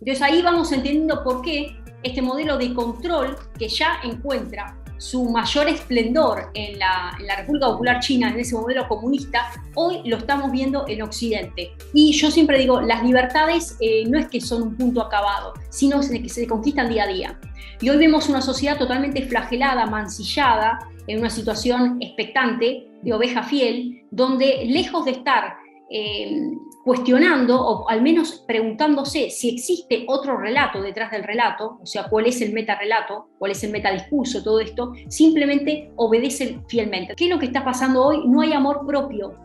Entonces ahí vamos entendiendo por qué este modelo de control que ya encuentra su mayor esplendor en la República Popular China, en ese modelo comunista, hoy lo estamos viendo en Occidente. Y yo siempre digo, las libertades no es que son un punto acabado, sino que se conquistan día a día. Y hoy vemos una sociedad totalmente flagelada, mancillada, en una situación expectante de oveja fiel, donde lejos de estar cuestionando o al menos preguntándose si existe otro relato detrás del relato, o sea, cuál es el metarrelato, cuál es el metadiscurso, todo esto, simplemente obedece fielmente. ¿Qué es lo que está pasando hoy? No hay amor propio,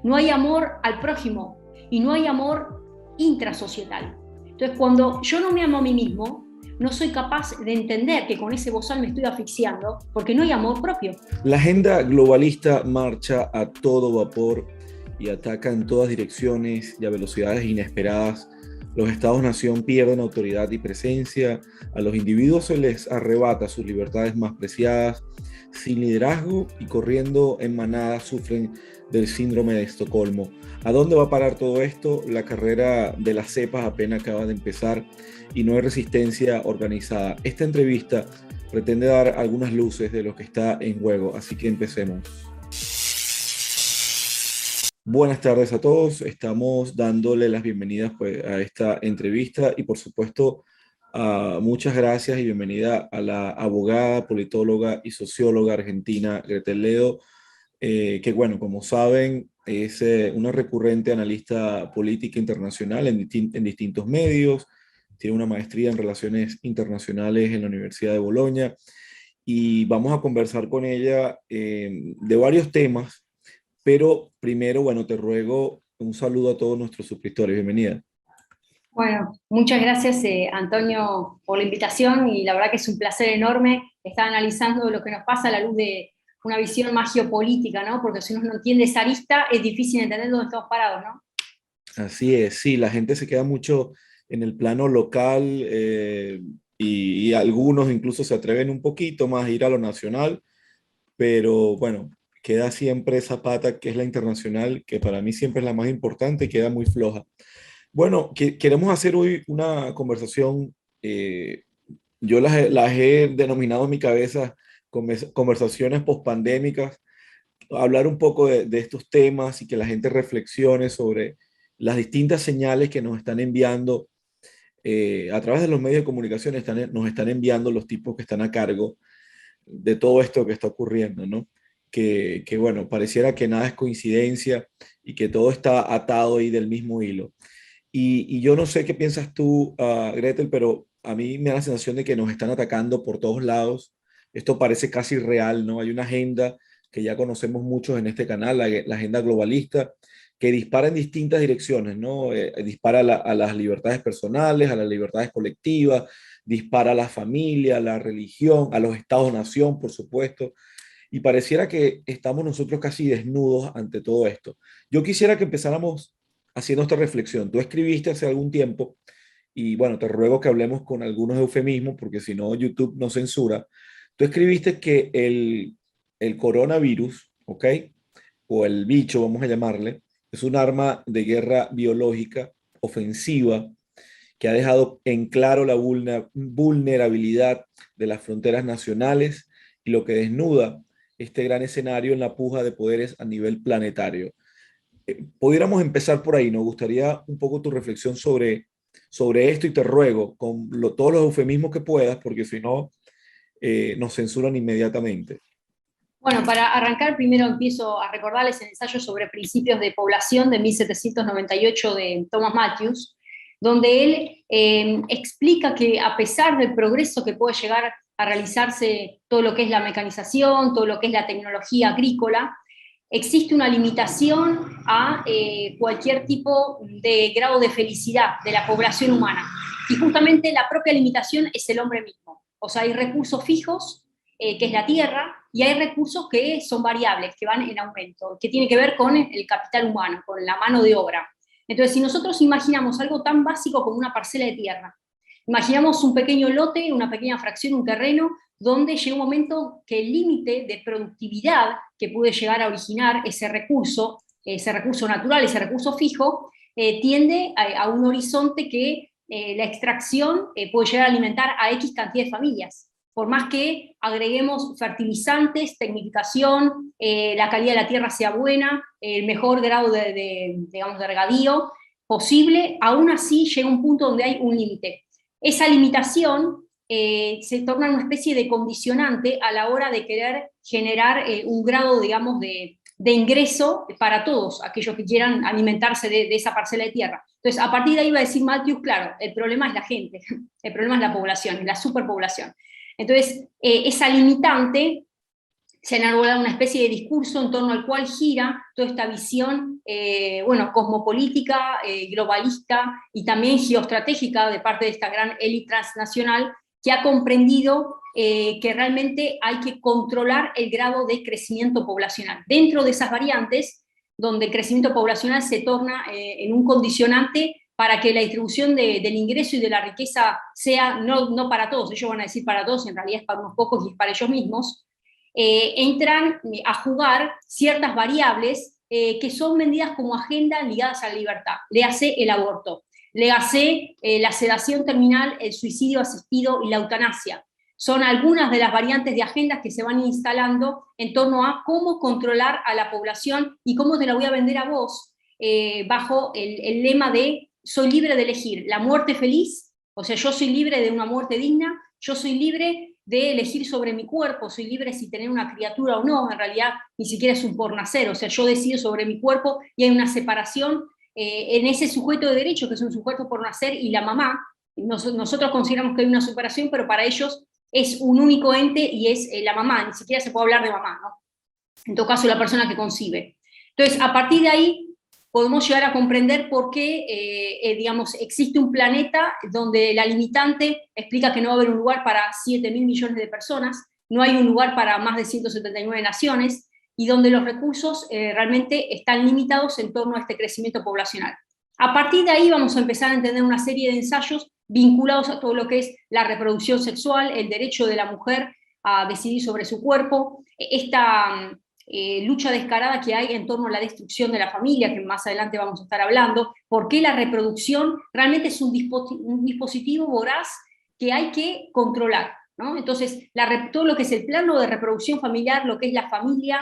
no hay amor al prójimo y no hay amor intrasocietal. Entonces, cuando yo no me amo a mí mismo, no soy capaz de entender que con ese bozal me estoy asfixiando porque no hay amor propio. La agenda globalista marcha a todo vapor y ataca en todas direcciones y a velocidades inesperadas. Los estados-nación pierden autoridad y presencia, a los individuos se les arrebata sus libertades más preciadas, sin liderazgo y corriendo en manada sufren del síndrome de Estocolmo. ¿A dónde va a parar todo esto? La carrera de las cepas apenas acaba de empezar y no hay resistencia organizada. Esta entrevista pretende dar algunas luces de lo que está en juego, así que empecemos. Buenas tardes a todos, estamos dándole las bienvenidas pues, a esta entrevista y por supuesto muchas gracias y bienvenida a la abogada, politóloga y socióloga argentina Gretel Ledo, que bueno, como saben, es una recurrente analista política internacional en distintos medios, tiene una maestría en relaciones internacionales en la Universidad de Bolonia y vamos a conversar con ella de varios temas, pero primero, bueno, te ruego un saludo a todos nuestros suscriptores, bienvenida. Bueno, muchas gracias Antonio por la invitación y la verdad que es un placer enorme estar analizando lo que nos pasa a la luz de una visión más geopolítica, ¿no? Porque si uno no entiende esa arista es difícil entender dónde estamos parados, ¿no? Así es, sí, la gente se queda mucho en el plano local y algunos incluso se atreven un poquito más a ir a lo nacional, pero bueno, queda siempre esa pata que es la internacional, que para mí siempre es la más importante y queda muy floja. Bueno, queremos hacer hoy una conversación, yo las he denominado en mi cabeza conversaciones pospandémicas, hablar un poco de estos temas y que la gente reflexione sobre las distintas señales que nos están enviando a través de los medios de comunicación, nos están enviando los tipos que están a cargo de todo esto que está ocurriendo, ¿no? Que bueno, pareciera que nada es coincidencia y que todo está atado ahí del mismo hilo. Y yo no sé qué piensas tú, Gretel, pero a mí me da la sensación de que nos están atacando por todos lados. Esto parece casi real, ¿no? Hay una agenda que ya conocemos muchos en este canal, la agenda globalista, que dispara en distintas direcciones, ¿no? Dispara a las libertades personales, a las libertades colectivas, dispara a la familia, a la religión, a los estados-nación, por supuesto. Y pareciera que estamos nosotros casi desnudos ante todo esto. Yo quisiera que empezáramos haciendo esta reflexión. Tú escribiste hace algún tiempo, y bueno, te ruego que hablemos con algunos eufemismos, porque si no, YouTube nos censura. Tú escribiste que el coronavirus, ¿ok? O el bicho, vamos a llamarle, es un arma de guerra biológica ofensiva que ha dejado en claro la vulnerabilidad de las fronteras nacionales y lo que desnuda este gran escenario en la puja de poderes a nivel planetario. Pudiéramos empezar por ahí. Nos gustaría un poco tu reflexión sobre esto y te ruego con todos los eufemismos que puedas, porque si no, nos censuran inmediatamente. Bueno, para arrancar, primero empiezo a recordarles el ensayo sobre principios de población de 1798 de Thomas Matthews, donde él explica que a pesar del progreso que puede llegar a realizarse todo lo que es la mecanización, todo lo que es la tecnología agrícola, existe una limitación a cualquier tipo de grado de felicidad de la población humana. Y justamente la propia limitación es el hombre mismo. O sea, hay recursos fijos, que es la tierra, y hay recursos que son variables, que van en aumento, que tiene que ver con el capital humano, con la mano de obra. Entonces, si nosotros imaginamos algo tan básico como una parcela de tierra, imaginamos un pequeño lote, una pequeña fracción, un terreno, donde llega un momento que el límite de productividad que puede llegar a originar ese recurso natural, ese recurso fijo, tiende a un horizonte que la extracción puede llegar a alimentar a X cantidad de familias. Por más que agreguemos fertilizantes, tecnificación, la calidad de la tierra sea buena, el mejor grado digamos, de regadío posible, aún así llega un punto donde hay un límite. Esa limitación se torna una especie de condicionante a la hora de querer generar un grado, digamos, de ingreso para todos aquellos que quieran alimentarse de esa parcela de tierra. Entonces, a partir de ahí va a decir Matthews, claro, el problema es la gente, el problema es la población, es la superpoblación. Entonces, esa limitante se ha enarbolado una especie de discurso en torno al cual gira toda esta visión, bueno, cosmopolítica, globalista y también geoestratégica de parte de esta gran élite transnacional que ha comprendido que realmente hay que controlar el grado de crecimiento poblacional. Dentro de esas variantes, donde el crecimiento poblacional se torna en un condicionante para que la distribución del ingreso y de la riqueza sea no para todos, ellos van a decir para todos, en realidad es para unos pocos y es para ellos mismos, entran a jugar ciertas variables que son vendidas como agenda ligadas a la libertad. Le hace el aborto, le hace la sedación terminal, el suicidio asistido y la eutanasia. Son algunas de las variantes de agendas que se van instalando en torno a cómo controlar a la población y cómo te la voy a vender a vos, bajo el lema de soy libre de elegir la muerte feliz, o sea, yo soy libre de una muerte digna, yo soy libre de elegir sobre mi cuerpo, soy libre si tener una criatura o no, en realidad ni siquiera es un por nacer, o sea, yo decido sobre mi cuerpo y hay una separación en ese sujeto de derecho, que es un sujeto por nacer, y la mamá. Nosotros consideramos que hay una separación, pero para ellos es un único ente y es la mamá, ni siquiera se puede hablar de mamá, ¿no? En todo caso, la persona que concibe. Entonces, a partir de ahí, podemos llegar a comprender por qué, digamos, existe un planeta donde la limitante explica que no va a haber un lugar para 7.000 millones de personas, no hay un lugar para más de 179 naciones, y donde los recursos realmente están limitados en torno a este crecimiento poblacional. A partir de ahí vamos a empezar a entender una serie de ensayos vinculados a todo lo que es la reproducción sexual, el derecho de la mujer a decidir sobre su cuerpo, esta lucha descarada que hay en torno a la destrucción de la familia, que más adelante vamos a estar hablando, por qué la reproducción realmente es un dispositivo voraz que hay que controlar, ¿no? Entonces, todo lo que es el plano de reproducción familiar, lo que es la familia,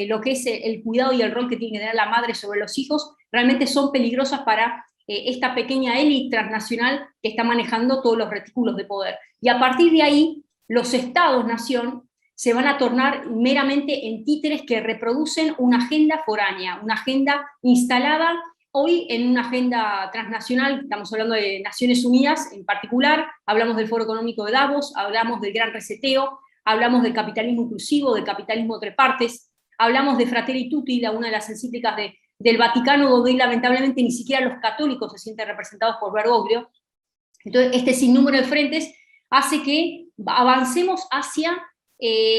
lo que es el cuidado y el rol que tiene que tener la madre sobre los hijos, realmente son peligrosas para esta pequeña élite transnacional que está manejando todos los retículos de poder. Y a partir de ahí, los estados-nación se van a tornar meramente en títeres que reproducen una agenda foránea, una agenda instalada hoy en una agenda transnacional. Estamos hablando de Naciones Unidas en particular, hablamos del Foro Económico de Davos, hablamos del Gran Reseteo, hablamos del capitalismo inclusivo, del capitalismo tres partes, hablamos de Fratelli Tutti, una de las encíclicas del Vaticano, donde lamentablemente ni siquiera los católicos se sienten representados por Bergoglio. Entonces, este sinnúmero de frentes hace que avancemos hacia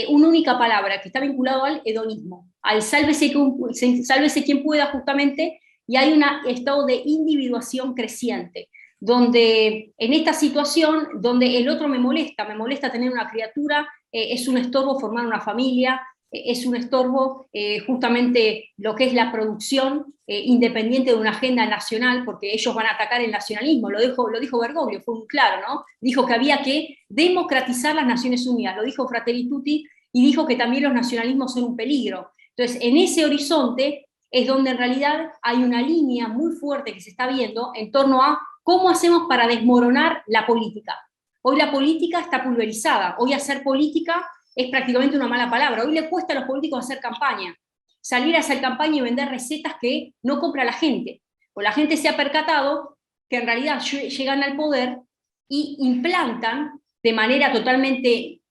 una única palabra que está vinculado al hedonismo, al sálvese quien pueda, justamente, y hay un estado de individuación creciente, donde en esta situación, donde el otro me molesta tener una criatura, es un estorbo formar una familia, es un estorbo justamente lo que es la producción independiente de una agenda nacional, porque ellos van a atacar el nacionalismo, lo dijo Bergoglio, fue muy claro, ¿no? Dijo que había que democratizar las Naciones Unidas, lo dijo Fratelli Tutti, y dijo que también los nacionalismos son un peligro. Entonces, en ese horizonte es donde en realidad hay una línea muy fuerte que se está viendo en torno a cómo hacemos para desmoronar la política. Hoy la política está pulverizada, hoy hacer política es prácticamente una mala palabra. Hoy le cuesta a los políticos hacer campaña, salir a hacer campaña y vender recetas que no compra la gente. O la gente se ha percatado que en realidad llegan al poder y implantan de manera totalmente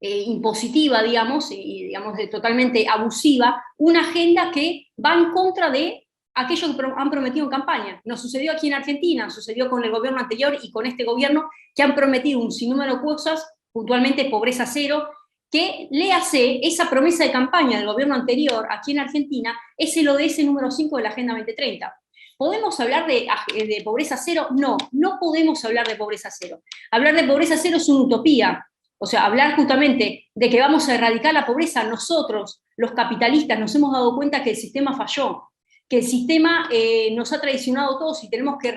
impositiva, digamos, y totalmente abusiva, una agenda que va en contra de aquellos que han prometido en campaña. Nos sucedió aquí en Argentina, sucedió con el gobierno anterior y con este gobierno, que han prometido un sinnúmero de cosas, puntualmente pobreza cero, que le hace esa promesa de campaña del gobierno anterior aquí en Argentina, es el ODS número 5 de la Agenda 2030. ¿Podemos hablar de pobreza cero? No, no podemos hablar de pobreza cero. Hablar de pobreza cero es una utopía. O sea, hablar justamente de que vamos a erradicar la pobreza, nosotros, los capitalistas, nos hemos dado cuenta que el sistema falló. que el sistema nos ha traicionado a todos y tenemos que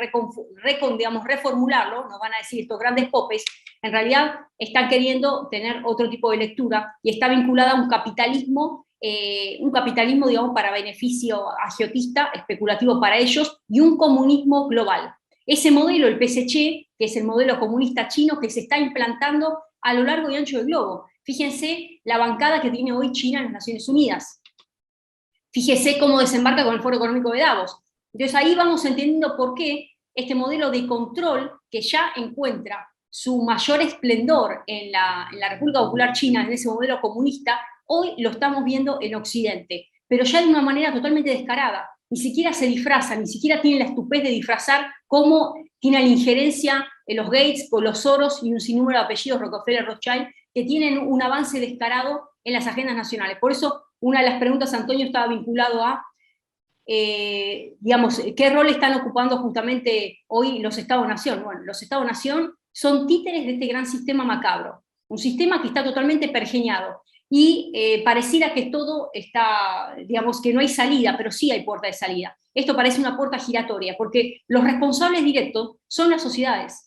digamos, reformularlo, nos van a decir estos grandes popes, en realidad están queriendo tener otro tipo de lectura y está vinculada a un capitalismo, digamos, para beneficio agiotista, especulativo para ellos, y un comunismo global. Ese modelo, el PSC, que es el modelo comunista chino que se está implantando a lo largo y ancho del globo. Fíjense la bancada que tiene hoy China en las Naciones Unidas. Fíjese cómo desembarca con el Foro Económico de Davos. Entonces ahí vamos entendiendo por qué este modelo de control que ya encuentra su mayor esplendor en la República Popular China, en ese modelo comunista, hoy lo estamos viendo en Occidente, pero ya de una manera totalmente descarada. Ni siquiera se disfraza, ni siquiera tiene la estupez de disfrazar cómo tiene la injerencia en los Gates, con los Soros y un sinnúmero de apellidos, Rockefeller, Rothschild, que tienen un avance descarado en las agendas nacionales. Por eso, una de las preguntas, Antonio, estaba vinculado a, digamos, qué rol están ocupando justamente hoy los Estados-Nación. Bueno, los Estados-Nación son títeres de este gran sistema macabro, un sistema que está totalmente pergeñado, y pareciera que todo está, digamos, que no hay salida, pero sí hay puerta de salida. Esto parece una puerta giratoria, porque los responsables directos son las sociedades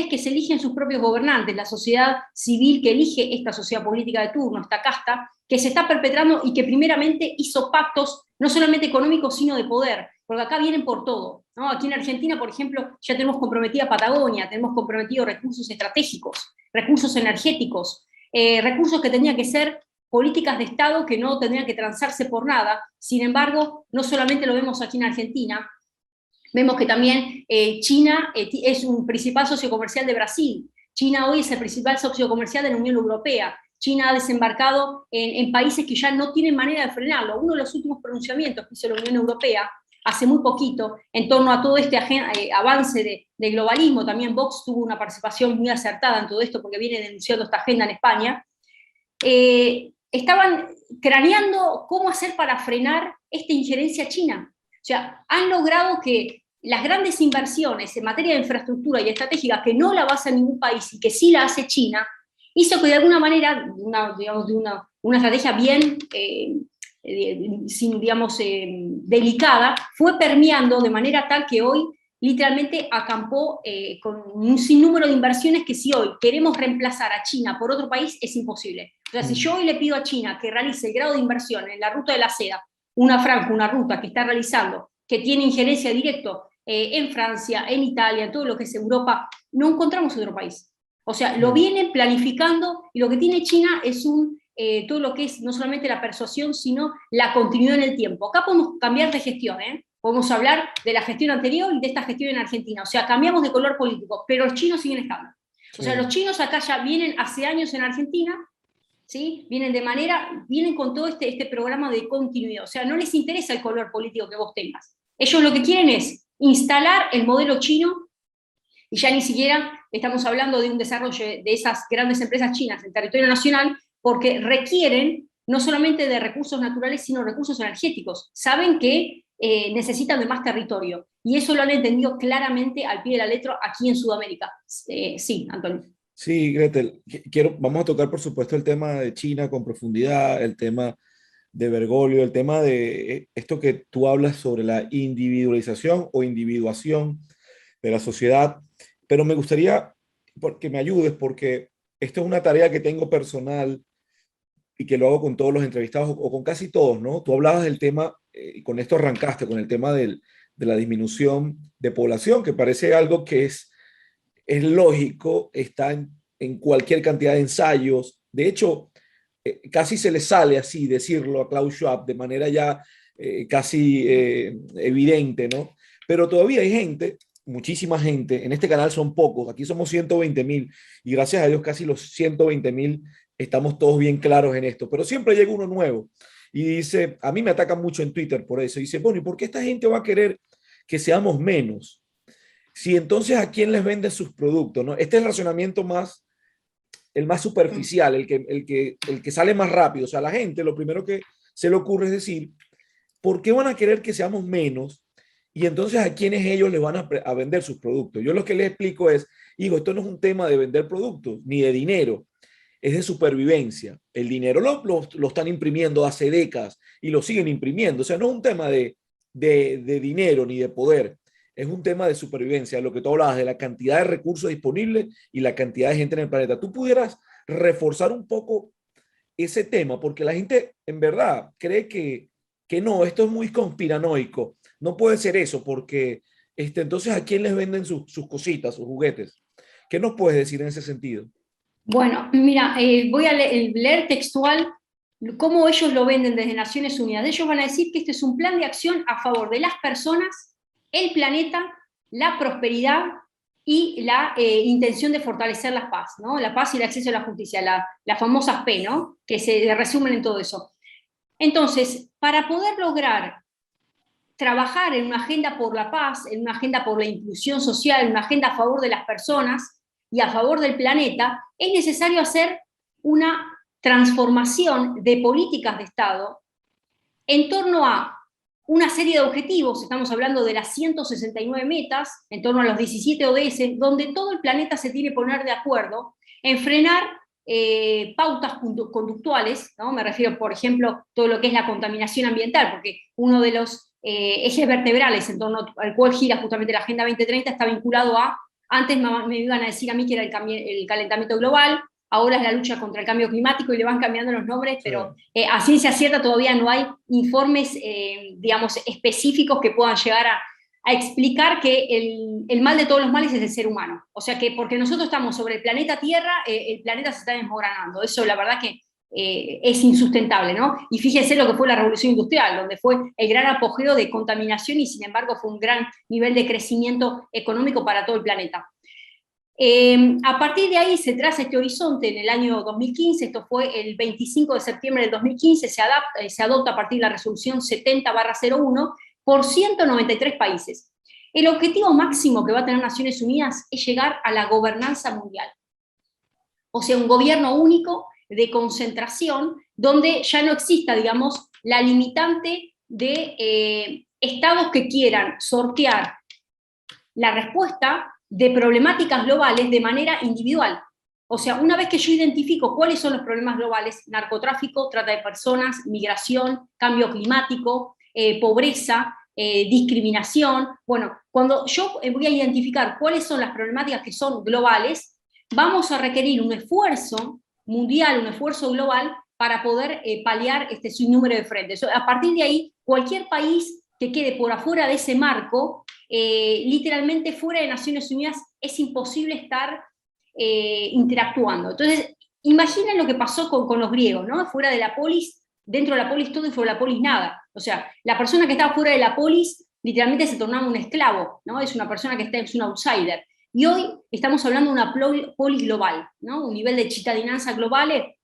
que se eligen sus propios gobernantes, la sociedad civil que elige esta sociedad política de turno, esta casta, que se está perpetrando y que primeramente hizo pactos, no solamente económicos, sino de poder, porque acá vienen por todo, ¿no? Aquí en Argentina, por ejemplo, ya tenemos comprometida Patagonia, tenemos comprometidos recursos estratégicos, recursos energéticos, recursos que tenían que ser políticas de Estado que no tendrían que transarse por nada. Sin embargo, no solamente lo vemos aquí en Argentina, vemos que también China es un principal socio comercial de Brasil. China hoy es el principal socio comercial de la Unión Europea. China ha desembarcado en países que ya no tienen manera de frenarlo. Uno de los últimos pronunciamientos que hizo la Unión Europea hace muy poquito, en torno a todo este avance de globalismo, también Vox tuvo una participación muy acertada en todo esto, porque viene denunciando esta agenda en España, estaban craneando cómo hacer para frenar esta injerencia china. O sea, han logrado que las grandes inversiones en materia de infraestructura y estratégica, que no la basa ningún país y que sí la hace China, hizo que de alguna manera, digamos, de una estrategia bien digamos, delicada, fue permeando de manera tal que hoy literalmente acampó con un sinnúmero de inversiones que si hoy queremos reemplazar a China por otro país, es imposible. O sea, si yo hoy le pido a China que realice el grado de inversión en la ruta de la seda, una franja, una ruta que está realizando, que tiene injerencia directa en Francia, en Italia, en todo lo que es Europa, no encontramos otro país. O sea, lo vienen planificando, y lo que tiene China es todo lo que es no solamente la persuasión, sino la continuidad en el tiempo. Acá podemos cambiar de gestión, podemos hablar de la gestión anterior y de esta gestión en Argentina. O sea, cambiamos de color político, pero los chinos siguen estando. O sea, los chinos acá ya vienen hace años en Argentina, ¿sí? Vienen con todo este programa de continuidad. O sea, no les interesa el color político que vos tengas. Ellos lo que quieren es instalar el modelo chino, y ya ni siquiera estamos hablando de un desarrollo de esas grandes empresas chinas en territorio nacional, porque requieren no solamente de recursos naturales, sino recursos energéticos. Saben que necesitan de más territorio, y eso lo han entendido claramente al pie de la letra aquí en Sudamérica. Sí, Antonio. Sí, Gretel, vamos a tocar por supuesto el tema de China con profundidad, el tema de Bergoglio, el tema de esto que tú hablas sobre la individualización o individuación de la sociedad, pero me gustaría que me ayudes, porque esto es una tarea que tengo personal y que lo hago con todos los entrevistados o con casi todos, ¿no? Tú hablabas del tema, y con esto arrancaste, con el tema de la disminución de población, que parece algo que es lógico, está en cualquier cantidad de ensayos. De hecho, casi se le sale así decirlo a Klaus Schwab de manera ya casi evidente, ¿no? Pero todavía hay gente, muchísima gente, en este canal son pocos, aquí somos 120,000 y gracias a Dios casi los 120,000 estamos todos bien claros en esto, pero siempre llega uno nuevo y dice, a mí me atacan mucho en Twitter por eso, dice, bueno, ¿y por qué esta gente va a querer que seamos menos? Si entonces a quién les venden sus productos, ¿no? Este es el razonamiento el más superficial, el que sale más rápido. O sea, la gente lo primero que se le ocurre es decir, ¿por qué van a querer que seamos menos? Y entonces a quiénes ellos les van a vender sus productos. Yo lo que les explico es, hijo, esto no es un tema de vender productos, ni de dinero, es de supervivencia. El dinero lo están imprimiendo hace décadas y lo siguen imprimiendo. O sea, no es un tema de de dinero ni de poder. Es un tema de supervivencia, lo que tú hablabas de la cantidad de recursos disponibles y la cantidad de gente en el planeta. ¿Tú pudieras reforzar un poco ese tema? Porque la gente en verdad cree que no, esto es muy conspiranoico. No puede ser eso, porque entonces ¿a quién les venden sus cositas, sus juguetes? ¿Qué nos puedes decir en ese sentido? Bueno, mira, voy a leer textual cómo ellos lo venden desde Naciones Unidas. Ellos van a decir que este es un plan de acción a favor de las personas, el planeta, la prosperidad y la intención de fortalecer la paz, ¿no? La paz y el acceso a la justicia, las famosas P, ¿no? Que se resumen en todo eso. Entonces, para poder lograr trabajar en una agenda por la paz, en una agenda por la inclusión social, en una agenda a favor de las personas y a favor del planeta, es necesario hacer una transformación de políticas de Estado en torno a una serie de objetivos. Estamos hablando de las 169 metas, en torno a los 17 ODS, donde todo el planeta se tiene que poner de acuerdo en frenar pautas conductuales, ¿no? Me refiero, por ejemplo, todo lo que es la contaminación ambiental, porque uno de los ejes vertebrales en torno al cual gira justamente la Agenda 2030 está vinculado a, antes me iban a decir a mí que era el calentamiento global, ahora es la lucha contra el cambio climático y le van cambiando los nombres, sí. Pero a ciencia cierta todavía no hay informes, digamos, específicos que puedan llegar a explicar que el mal de todos los males es el ser humano. O sea que porque nosotros estamos sobre el planeta Tierra, el planeta se está desmoronando. Eso la verdad que es insustentable, ¿no? Y fíjense lo que fue la revolución industrial, donde fue el gran apogeo de contaminación y sin embargo fue un gran nivel de crecimiento económico para todo el planeta. A partir de ahí se traza este horizonte en el año 2015, esto fue el 25 de septiembre del 2015, se adopta a partir de la resolución 70/01 por 193 países. El objetivo máximo que va a tener Naciones Unidas es llegar a la gobernanza mundial. O sea, un gobierno único de concentración donde ya no exista, digamos, la limitante de estados que quieran sortear la respuesta de problemáticas globales de manera individual. O sea, una vez que yo identifico cuáles son los problemas globales, narcotráfico, trata de personas, migración, cambio climático, pobreza, discriminación, bueno, cuando yo voy a identificar cuáles son las problemáticas que son globales, vamos a requerir un esfuerzo mundial, un esfuerzo global para poder paliar este sinnúmero de frentes. A partir de ahí, cualquier país que quede por afuera de ese marco, literalmente fuera de Naciones Unidas es imposible estar interactuando. Entonces, imaginen lo que pasó con los griegos, ¿no? Fuera de la polis, dentro de la polis todo y fuera de la polis nada. O sea, la persona que estaba fuera de la polis literalmente se tornaba un esclavo, ¿no? Es una persona que es un outsider. Y hoy estamos hablando de una polis global, ¿no? Un nivel de cittadinanza global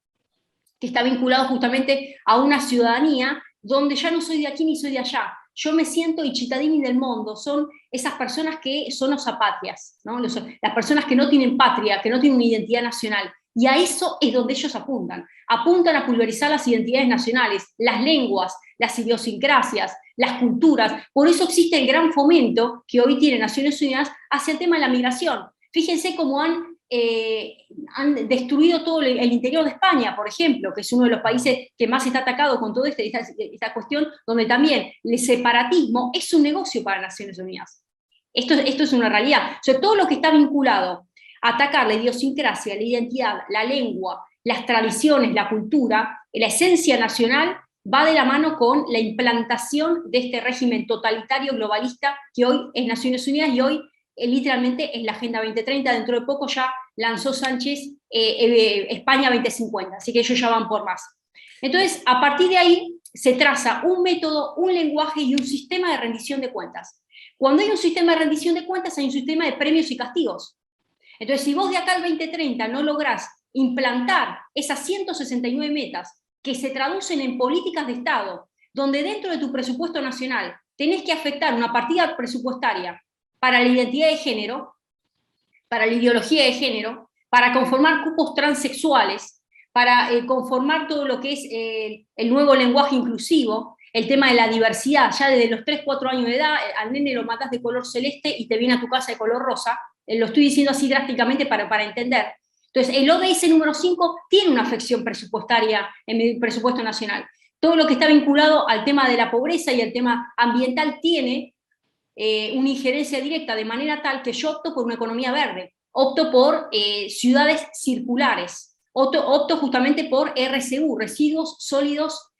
que está vinculado justamente a una ciudadanía donde ya no soy de aquí ni soy de allá. Yo me siento i cittadini del mundo, son esas personas que son los apatrias, ¿no? Las personas que no tienen patria, que no tienen una identidad nacional. Y a eso es donde ellos apuntan. Apuntan a pulverizar las identidades nacionales, las lenguas, las idiosincrasias, las culturas. Por eso existe el gran fomento que hoy tiene Naciones Unidas hacia el tema de la migración. Fíjense cómo han destruido todo el interior de España, por ejemplo, que es uno de los países que más está atacado con toda esta cuestión, donde también el separatismo es un negocio para Naciones Unidas. Esto es una realidad. O sea, todo lo que está vinculado a atacar la idiosincrasia, la identidad, la lengua, las tradiciones, la cultura, la esencia nacional, va de la mano con la implantación de este régimen totalitario globalista que hoy es Naciones Unidas y hoy literalmente es la Agenda 2030, dentro de poco ya lanzó Sánchez España 2050, así que ellos ya van por más. Entonces, a partir de ahí se traza un método, un lenguaje y un sistema de rendición de cuentas. Cuando hay un sistema de rendición de cuentas, hay un sistema de premios y castigos. Entonces, si vos de acá al 2030 no lográs implantar esas 169 metas que se traducen en políticas de Estado, donde dentro de tu presupuesto nacional tenés que afectar una partida presupuestaria para la identidad de género, para la ideología de género, para conformar cupos transexuales, para conformar todo lo que es el nuevo lenguaje inclusivo, el tema de la diversidad, ya desde los 3, 4 años de edad, al nene lo matás de color celeste y te viene a tu casa de color rosa, lo estoy diciendo así drásticamente para entender. Entonces, el ODS número 5 tiene una afección presupuestaria en el presupuesto nacional. todo lo que está vinculado al tema de la pobreza y al tema ambiental tiene una injerencia directa, de manera tal que yo opto por una economía verde, opto por ciudades circulares, opto justamente por RSU, residuos sólidos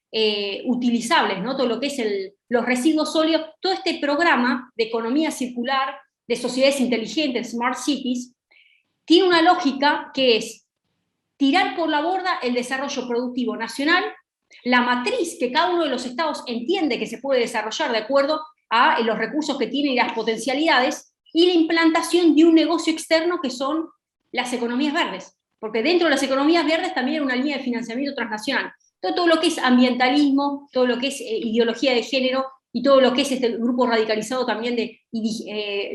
utilizables, ¿no? Todo lo que es los residuos sólidos, todo este programa de economía circular, de sociedades inteligentes, smart cities, tiene una lógica que es tirar por la borda el desarrollo productivo nacional, la matriz que cada uno de los estados entiende que se puede desarrollar de acuerdo a los recursos que tiene y las potencialidades, y la implantación de un negocio externo que son las economías verdes, porque dentro de las economías verdes también hay una línea de financiamiento transnacional. Todo lo que es ambientalismo, todo lo que es ideología de género, y todo lo que es este grupo radicalizado también de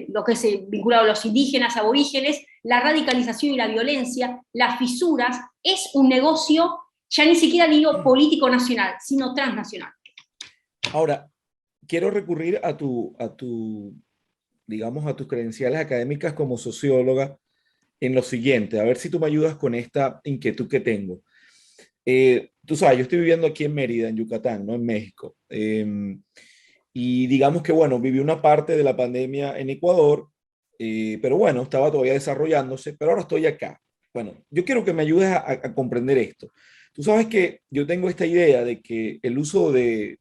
lo que es vinculado a los indígenas, aborígenes, la radicalización y la violencia, las fisuras, es un negocio, ya ni siquiera digo político nacional, sino transnacional. Ahora, quiero recurrir digamos, a tus credenciales académicas como socióloga en lo siguiente, a ver si tú me ayudas con esta inquietud que tengo. Tú sabes, yo estoy viviendo aquí en Mérida, en Yucatán, ¿no? En México. Y digamos que, bueno, viví una parte de la pandemia en Ecuador, pero bueno, estaba todavía desarrollándose, pero ahora estoy acá. Bueno, yo quiero que me ayudes a comprender esto. Tú sabes que yo tengo esta idea de que el uso del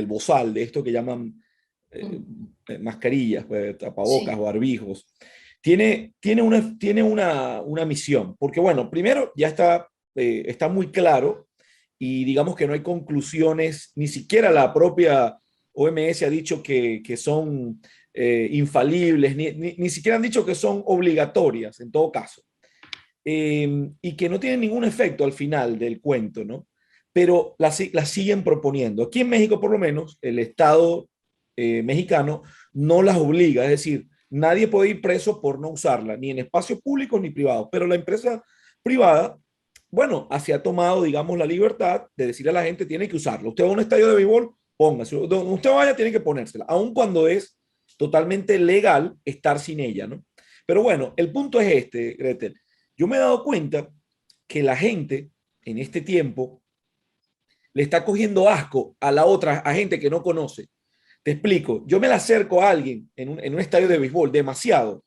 bozal, de esto que llaman mascarillas, pues, tapabocas, Sí. barbijos, tiene una misión, porque bueno, primero ya está muy claro y digamos que no hay conclusiones, ni siquiera la propia OMS ha dicho que son infalibles, ni siquiera han dicho que son obligatorias en todo caso, y que no tienen ningún efecto al final del cuento, ¿no? Pero la siguen proponiendo. Aquí en México, por lo menos, el Estado mexicano no las obliga, es decir, nadie puede ir preso por no usarla, ni en espacios públicos ni privados, pero la empresa privada, bueno, así ha tomado, digamos, la libertad de decirle a la gente, tiene que usarlo. Usted va a un estadio de béisbol, póngase. Donde usted vaya, tiene que ponérsela, aun cuando es totalmente legal estar sin ella, ¿no? Pero bueno, el punto es este, Gretel. Yo me he dado cuenta que la gente en este tiempo le está cogiendo asco a la otra, a gente que no conoce. Te explico, yo me la acerco a alguien en un estadio de béisbol demasiado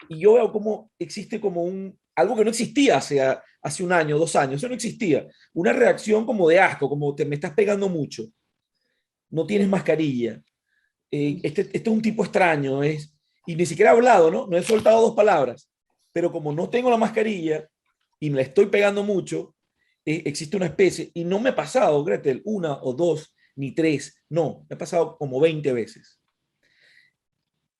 y yo veo cómo existe como algo que no existía hace un año, 2 años, eso no existía. Una reacción como de asco, como me estás pegando mucho, no tienes mascarilla, este es un tipo extraño, y ni siquiera he hablado, ¿no? No he soltado 2 palabras, pero como no tengo la mascarilla y me la estoy pegando mucho, existe una especie, y no me ha pasado, Gretel, una o dos, ni tres, no, me ha pasado como 20 veces.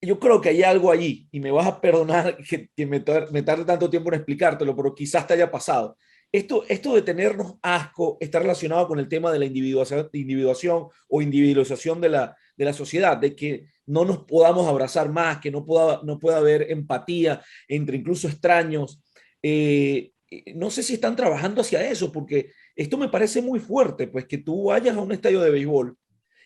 Yo creo que hay algo allí, y me vas a perdonar que me tarde tanto tiempo en explicártelo, pero quizás te haya pasado. Esto de tenernos asco está relacionado con el tema de la individuación o individualización de la sociedad, de que no nos podamos abrazar más, que no pueda haber empatía entre incluso extraños. No sé si están trabajando hacia eso, porque esto me parece muy fuerte, pues que tú vayas a un estadio de béisbol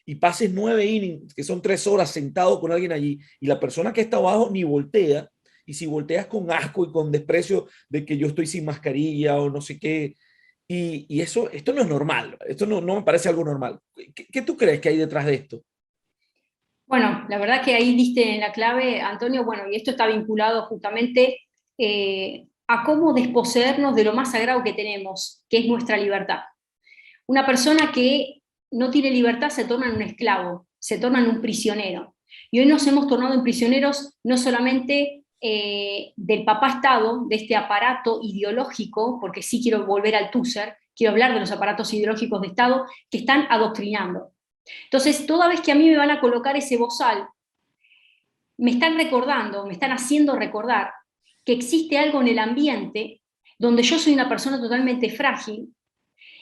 y pases 9 innings, que son 3 horas sentado con alguien allí, y la persona que está abajo ni voltea, y si volteas con asco y con desprecio de que yo estoy sin mascarilla o no sé qué, esto no es normal, esto no me parece algo normal. ¿Qué tú crees que hay detrás de esto? Bueno, la verdad que ahí diste en la clave, Antonio, bueno, y esto está vinculado justamente a cómo desposeernos de lo más sagrado que tenemos, que es nuestra libertad. Una persona que no tiene libertad se torna en un esclavo, se torna en un prisionero. Y hoy nos hemos tornado en prisioneros no solamente del papá Estado, de este aparato ideológico, porque sí quiero volver al Tusser, quiero hablar de los aparatos ideológicos de Estado que están adoctrinando. Entonces, toda vez que a mí me van a colocar ese bozal, me están recordando, me están haciendo recordar que existe algo en el ambiente donde yo soy una persona totalmente frágil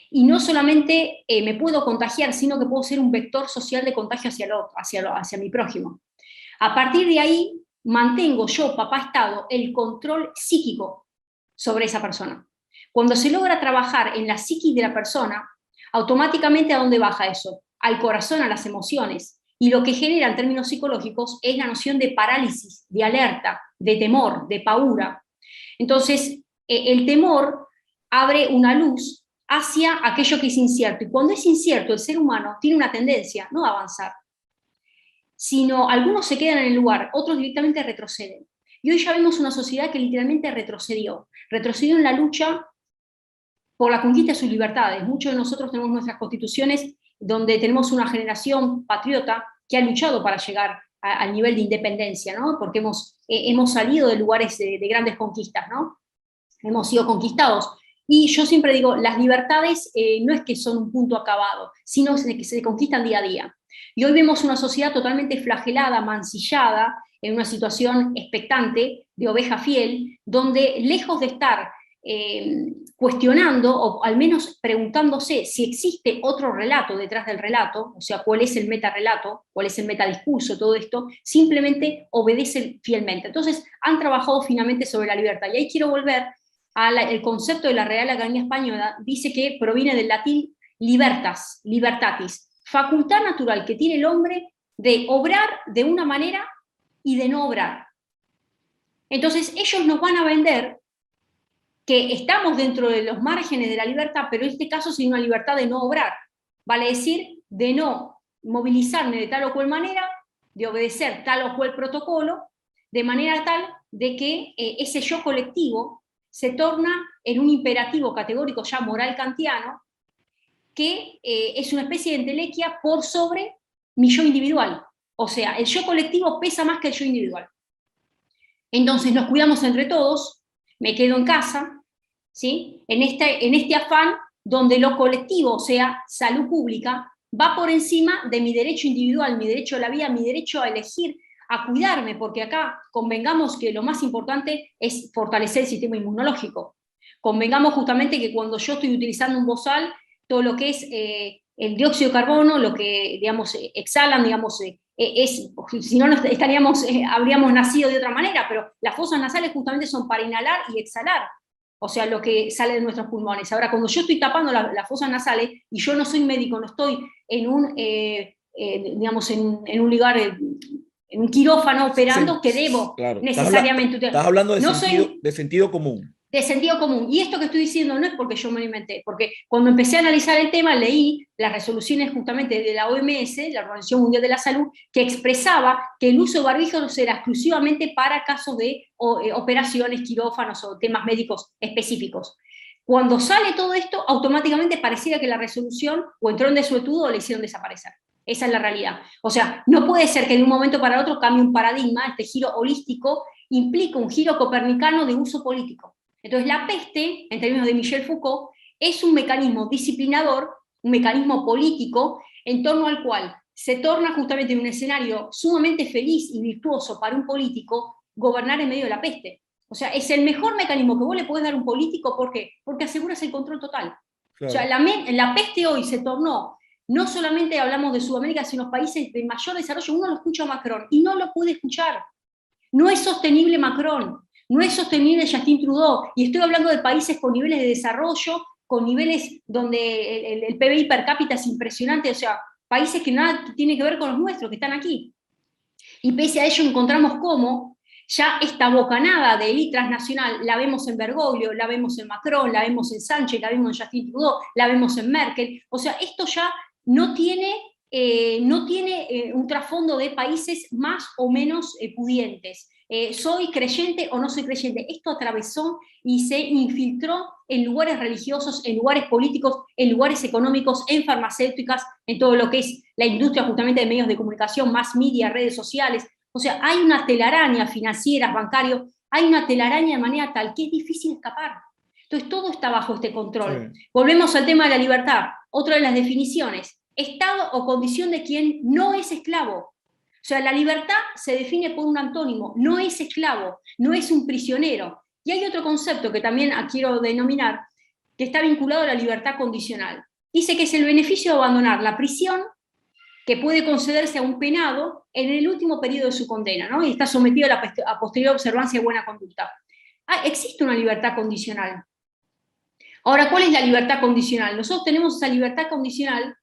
y no solamente me puedo contagiar, sino que puedo ser un vector social de contagio hacia mi prójimo. A partir de ahí, mantengo yo, papá Estado, el control psíquico sobre esa persona. Cuando se logra trabajar en la psiquis de la persona, automáticamente ¿a dónde baja eso? Al corazón, a las emociones. Y lo que genera en términos psicológicos es la noción de parálisis, de alerta, de temor, de paura. Entonces, el temor abre una luz hacia aquello que es incierto. Y cuando es incierto, el ser humano tiene una tendencia no a avanzar, sino algunos se quedan en el lugar, otros directamente retroceden. Y hoy ya vemos una sociedad que literalmente retrocedió en la lucha por la conquista de sus libertades. Muchos de nosotros tenemos nuestras constituciones donde tenemos una generación patriota que ha luchado para llegar al nivel de independencia, ¿no? Porque hemos salido de lugares de grandes conquistas, ¿no? Hemos sido conquistados. Y yo siempre digo, las libertades no es que son un punto acabado, sino que se conquistan día a día. Y hoy vemos una sociedad totalmente flagelada, mancillada, en una situación expectante de oveja fiel, donde lejos de estar cuestionando, o al menos preguntándose si existe otro relato detrás del relato, o sea, cuál es el metarrelato, cuál es el metadiscurso, todo esto, simplemente obedece fielmente. Entonces, han trabajado finamente sobre la libertad. Y ahí quiero volver el concepto de la Real Academia Española, dice que proviene del latín libertas, libertatis, facultad natural que tiene el hombre de obrar de una manera y de no obrar. Entonces, ellos nos van a vender que estamos dentro de los márgenes de la libertad, pero en este caso es una libertad de no obrar, vale decir, de no movilizarme de tal o cual manera, de obedecer tal o cual protocolo, de manera tal de que ese yo colectivo se torna en un imperativo categórico ya moral kantiano, que es una especie de entelequia por sobre mi yo individual. O sea, el yo colectivo pesa más que el yo individual. Entonces nos cuidamos entre todos, me quedo en casa, ¿sí? En este afán donde lo colectivo, o sea, salud pública, va por encima de mi derecho individual, mi derecho a la vida, mi derecho a elegir, a cuidarme, porque acá convengamos que lo más importante es fortalecer el sistema inmunológico. Convengamos justamente que cuando yo estoy utilizando un bozal, todo lo que es el dióxido de carbono, lo que, digamos, exhalan, digamos, si no estaríamos, habríamos nacido de otra manera, pero las fosas nasales justamente son para inhalar y exhalar, o sea, lo que sale de nuestros pulmones. Ahora, cuando yo estoy tapando las fosas nasales, y yo no soy médico, no estoy en un, digamos, en un lugar, en un quirófano operando, que debo claro, necesariamente... Estás hablando no soy, de sentido común. de sentido común. Y esto que estoy diciendo no es porque yo me lo inventé, porque cuando empecé a analizar el tema leí las resoluciones justamente de la OMS, la Organización Mundial de la Salud, que expresaba que el uso de barbijos era exclusivamente para casos de operaciones, quirófanos o temas médicos específicos. Cuando sale todo esto, automáticamente pareciera que la resolución o entró en desuetudo o le hicieron desaparecer. Esa es la realidad. O sea, no puede ser que de un momento para otro cambie un paradigma, este giro holístico implica un giro copernicano de uso político. Entonces, la peste, en términos de Michel Foucault, es un mecanismo disciplinador, un mecanismo político, en torno al cual se torna justamente en un escenario sumamente feliz y virtuoso para un político gobernar en medio de la peste. O sea, es el mejor mecanismo que vos le podés dar a un político, ¿por qué? Porque aseguras el control total. Claro. O sea, la peste hoy se tornó, no solamente hablamos de Sudamérica, sino los países de mayor desarrollo, uno lo escucha a Macron, y no lo puede escuchar. No es sostenible Macron, no es sostenible Justin Trudeau, y estoy hablando de países con niveles de desarrollo, con niveles donde el PBI per cápita es impresionante, o sea, países que nada tiene que ver con los nuestros, que están aquí. Y pese a ello encontramos cómo ya esta bocanada de élite transnacional la vemos en Bergoglio, la vemos en Macron, la vemos en Sánchez, la vemos en Justin Trudeau, la vemos en Merkel. O sea, esto ya no tiene un trasfondo de países más o menos pudientes. ¿Soy creyente o no soy creyente? Esto atravesó y se infiltró en lugares religiosos, en lugares políticos, en lugares económicos, en farmacéuticas, en todo lo que es la industria justamente de medios de comunicación, más media, redes sociales. O sea, hay una telaraña financiera, bancario, hay una telaraña de manera tal que es difícil escapar. Entonces todo está bajo este control. Sí. Volvemos al tema de la libertad. Otra de las definiciones: estado o condición de quien no es esclavo. O sea, la libertad se define por un antónimo, no es esclavo, no es un prisionero. Y hay otro concepto que también quiero denominar, que está vinculado a la libertad condicional. Dice que es el beneficio de abandonar la prisión que puede concederse a un penado en el último periodo de su condena, ¿no? Y está sometido a posterior observancia de buena conducta. Existe una libertad condicional. Ahora, ¿cuál es la libertad condicional? Nosotros tenemos esa libertad condicional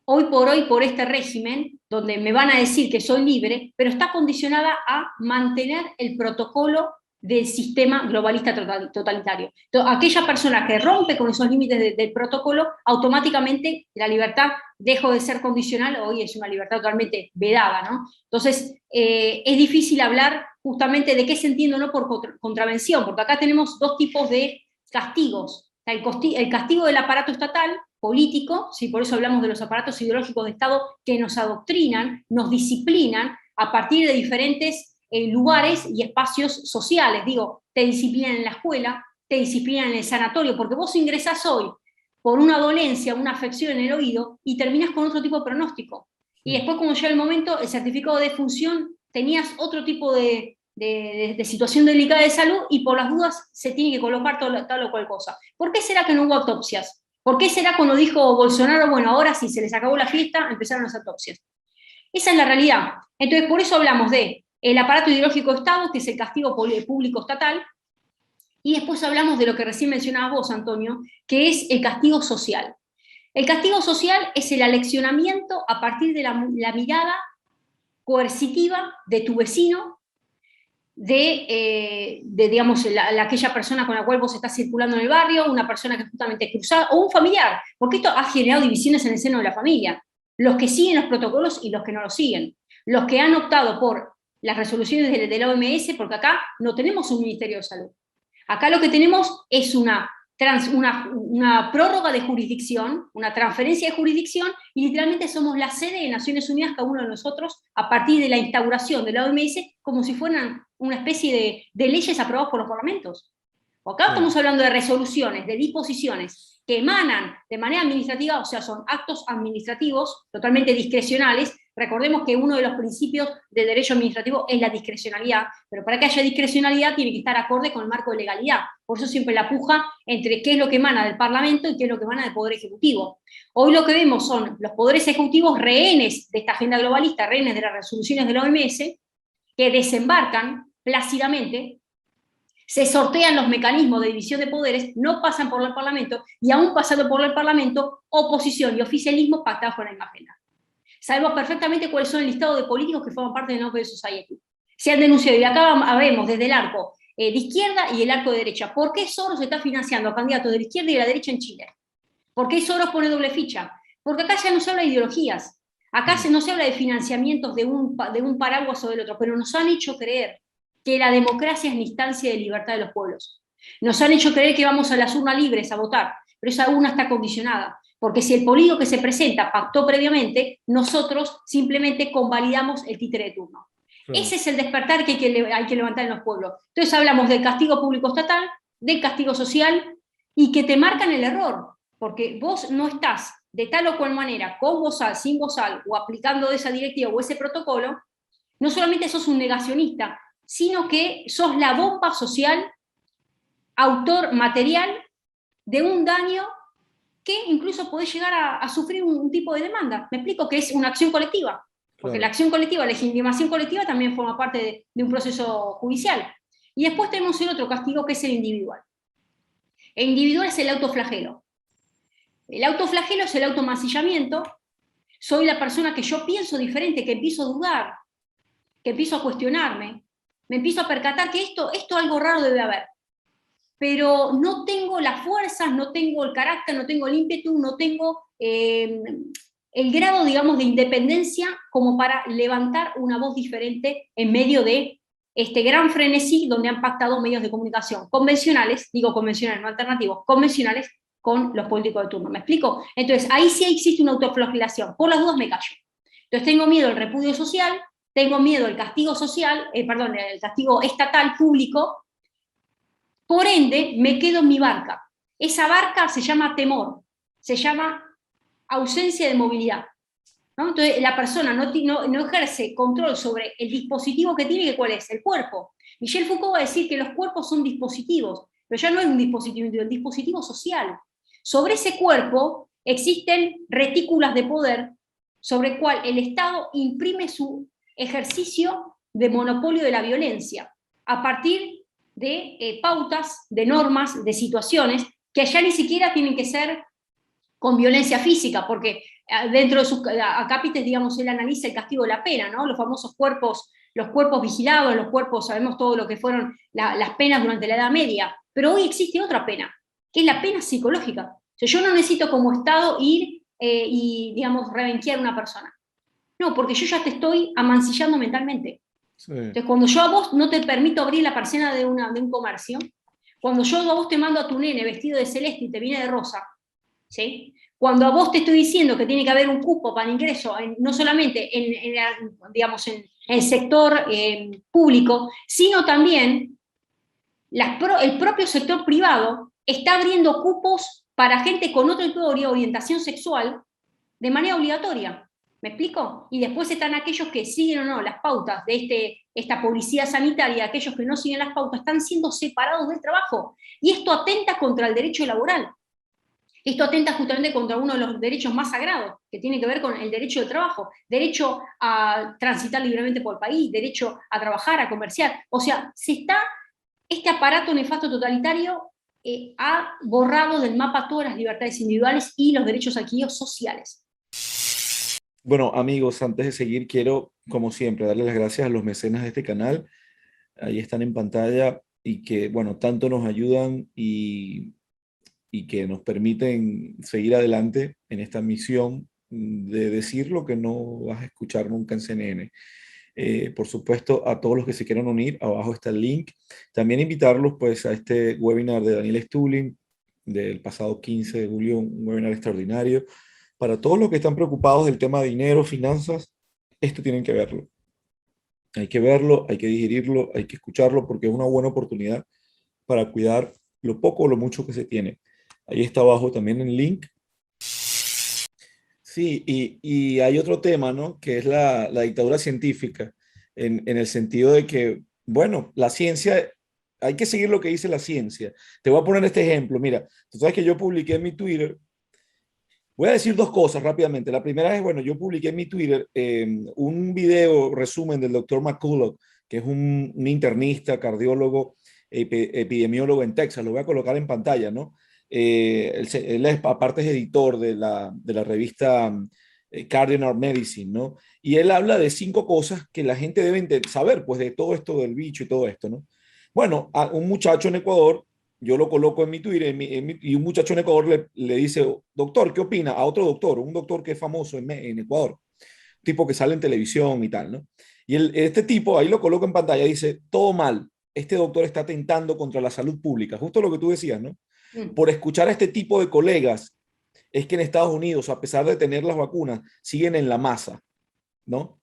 hoy por este régimen, donde me van a decir que soy libre, pero está condicionada a mantener el protocolo del sistema globalista totalitario. Entonces, aquella persona que rompe con esos límites del protocolo, automáticamente la libertad dejó de ser condicional, hoy es una libertad totalmente vedada, ¿no? Entonces, es difícil hablar justamente de qué se entiende o no por contravención, porque acá tenemos dos tipos de castigos. El castigo del aparato estatal, político, ¿sí? Por eso hablamos de los aparatos ideológicos de Estado que nos adoctrinan, nos disciplinan a partir de diferentes lugares y espacios sociales. Digo, te disciplinan en la escuela, te disciplinan en el sanatorio, porque vos ingresás hoy por una dolencia, una afección en el oído, y terminás con otro tipo de pronóstico. Y después, cuando llega el momento, el certificado de defunción, tenías otro tipo de situación delicada de salud, y por las dudas se tiene que colocar tal o cual cosa. ¿Por qué será que no hubo autopsias? ¿Por qué será cuando dijo Bolsonaro, bueno, ahora sí se les acabó la fiesta, empezaron las autopsias? Esa es la realidad. Entonces, por eso hablamos de el aparato ideológico de Estado, que es el castigo público estatal, y después hablamos de lo que recién mencionabas vos, Antonio, que es el castigo social. El castigo social es el aleccionamiento a partir de la mirada coercitiva de tu vecino, digamos, aquella persona con la cual vos estás circulando en el barrio, una persona que justamente es cruzada, o un familiar, porque esto ha generado divisiones en el seno de la familia. Los que siguen los protocolos y los que no los siguen. Los que han optado por las resoluciones de la OMS, porque acá no tenemos un Ministerio de Salud. Acá lo que tenemos es una prórroga de jurisdicción, una transferencia de jurisdicción, y literalmente somos la sede de Naciones Unidas, cada uno de nosotros, a partir de la instauración de la OMS, como si fueran una especie de leyes aprobadas por los parlamentos. Acá estamos hablando de resoluciones, de disposiciones que emanan de manera administrativa, o sea, son actos administrativos totalmente discrecionales. Recordemos que uno de los principios del derecho administrativo es la discrecionalidad, pero para que haya discrecionalidad tiene que estar acorde con el marco de legalidad. Por eso siempre la puja entre qué es lo que emana del Parlamento y qué es lo que emana del Poder Ejecutivo. Hoy lo que vemos son los poderes ejecutivos rehenes de esta agenda globalista, rehenes de las resoluciones de la OMS, que desembarcan plácidamente, se sortean los mecanismos de división de poderes, no pasan por el Parlamento, y aún pasando por el Parlamento, oposición y oficialismo pactados con la misma agenda. Sabemos perfectamente cuáles son el listado de políticos que forman parte del Open Society. Se han denunciado, y acá vemos desde el arco de izquierda y el arco de derecha. ¿Por qué Soros está financiando a candidatos de la izquierda y de la derecha en Chile? ¿Por qué Soros pone doble ficha? Porque acá ya no se habla de ideologías, acá no se habla de financiamientos de un paraguas o del otro, pero nos han hecho creer que la democracia es la instancia de libertad de los pueblos. Nos han hecho creer que vamos a las urnas libres a votar, pero esa urna está condicionada, porque si el político que se presenta pactó previamente, nosotros simplemente convalidamos el títere de turno. Claro. Ese es el despertar que hay que levantar en los pueblos. Entonces hablamos del castigo público estatal, del castigo social, y que te marcan el error, porque vos no estás de tal o cual manera, con bozal, sin bozal, o aplicando esa directiva o ese protocolo, no solamente sos un negacionista, sino que sos la bomba social, autor material de un daño que incluso podés llegar a sufrir un tipo de demanda. Me explico, que es una acción colectiva, porque claro, la acción colectiva, la legitimación colectiva también forma parte de un proceso judicial. Y después tenemos el otro castigo, que es el individual. El individual es el autoflagelo. El autoflagelo es el automancillamiento. Soy la persona que yo pienso diferente, que empiezo a dudar, que empiezo a cuestionarme, me empiezo a percatar que esto algo raro debe haber. Pero no tengo las fuerzas, no tengo el carácter, no tengo el ímpetu, no tengo el grado, digamos, de independencia como para levantar una voz diferente en medio de este gran frenesí donde han pactado medios de comunicación convencionales, digo convencionales, no alternativos, convencionales, con los políticos de turno. ¿Me explico? Entonces, ahí sí existe una autoflagelación. Por las dudas me callo. Entonces, tengo miedo al repudio social, tengo miedo al castigo social, el castigo estatal público. Por ende, me quedo en mi barca. Esa barca se llama temor, se llama ausencia de movilidad, ¿no? Entonces, la persona no ejerce control sobre el dispositivo que tiene, que ¿cuál es? El cuerpo. Michel Foucault va a decir que los cuerpos son dispositivos, pero ya no es un dispositivo individual, es un dispositivo social. Sobre ese cuerpo existen retículas de poder sobre el cual el Estado imprime su ejercicio de monopolio de la violencia, a partir de pautas, de normas, de situaciones, que ya ni siquiera tienen que ser con violencia física, porque dentro de sus acápites, digamos, él analiza el castigo de la pena, ¿no? Los famosos cuerpos los cuerpos vigilados, los cuerpos, sabemos todo lo que fueron las penas durante la Edad Media, pero hoy existe otra pena, que es la pena psicológica. O sea, yo no necesito como Estado ir y, digamos, rebenquear a una persona. No, porque yo ya te estoy amancillando mentalmente. Sí. Entonces, cuando yo a vos no te permito abrir la persiana de un comercio, cuando yo a vos te mando a tu nene vestido de celeste y te viene de rosa, ¿sí? Cuando a vos te estoy diciendo que tiene que haber un cupo para ingreso, no solamente digamos, en el sector público, sino también el propio sector privado está abriendo cupos para gente con otra orientación sexual de manera obligatoria. ¿Me explico? Y después están aquellos que siguen o no las pautas de esta policía sanitaria, aquellos que no siguen las pautas, están siendo separados del trabajo. Y esto atenta contra el derecho laboral. Esto atenta justamente contra uno de los derechos más sagrados, que tiene que ver con el derecho de trabajo, derecho a transitar libremente por el país, derecho a trabajar, a comerciar. O sea, este aparato nefasto totalitario ha borrado del mapa todas las libertades individuales y los derechos adquiridos sociales. Bueno, amigos, antes de seguir, quiero, como siempre, darle las gracias a los mecenas de este canal. Ahí están en pantalla y que, bueno, tanto nos ayudan y que nos permiten seguir adelante en esta misión de decir lo que no vas a escuchar nunca en CNN. Por supuesto, a todos los que se quieran unir, abajo está el link. También invitarlos pues a este webinar de Daniel Stulin del pasado 15 de julio, un webinar extraordinario. Para todos los que están preocupados del tema de dinero, finanzas, esto tienen que verlo. Hay que verlo, hay que digerirlo, hay que escucharlo porque es una buena oportunidad para cuidar lo poco o lo mucho que se tiene. Ahí está abajo también el link. Sí, y hay otro tema, ¿no? Que es la dictadura científica, en el sentido de que, bueno, la ciencia, hay que seguir lo que dice la ciencia. Te voy a poner este ejemplo. Mira, tú sabes que yo publiqué en mi Twitter. Voy a decir dos cosas rápidamente. La primera es, bueno, yo publiqué en mi Twitter un video resumen del doctor McCullough, que es un internista, cardiólogo, epidemiólogo en Texas. Lo voy a colocar en pantalla, ¿no? Él es, aparte es editor de la revista Cardinal Medicine, ¿no? Y él habla de 5 cosas que la gente debe saber, pues, de todo esto del bicho y todo esto, ¿no? Bueno, a un muchacho en Ecuador yo lo coloco en mi Twitter y un muchacho en Ecuador le dice, doctor, ¿qué opina? A otro doctor, un doctor que es famoso en Ecuador, tipo que sale en televisión y tal, ¿no? Y este tipo, ahí lo coloco en pantalla, dice, todo mal, este doctor está atentando contra la salud pública, justo lo que tú decías, ¿no? Por escuchar a este tipo de colegas, es que en Estados Unidos, a pesar de tener las vacunas, siguen en la masa, ¿no?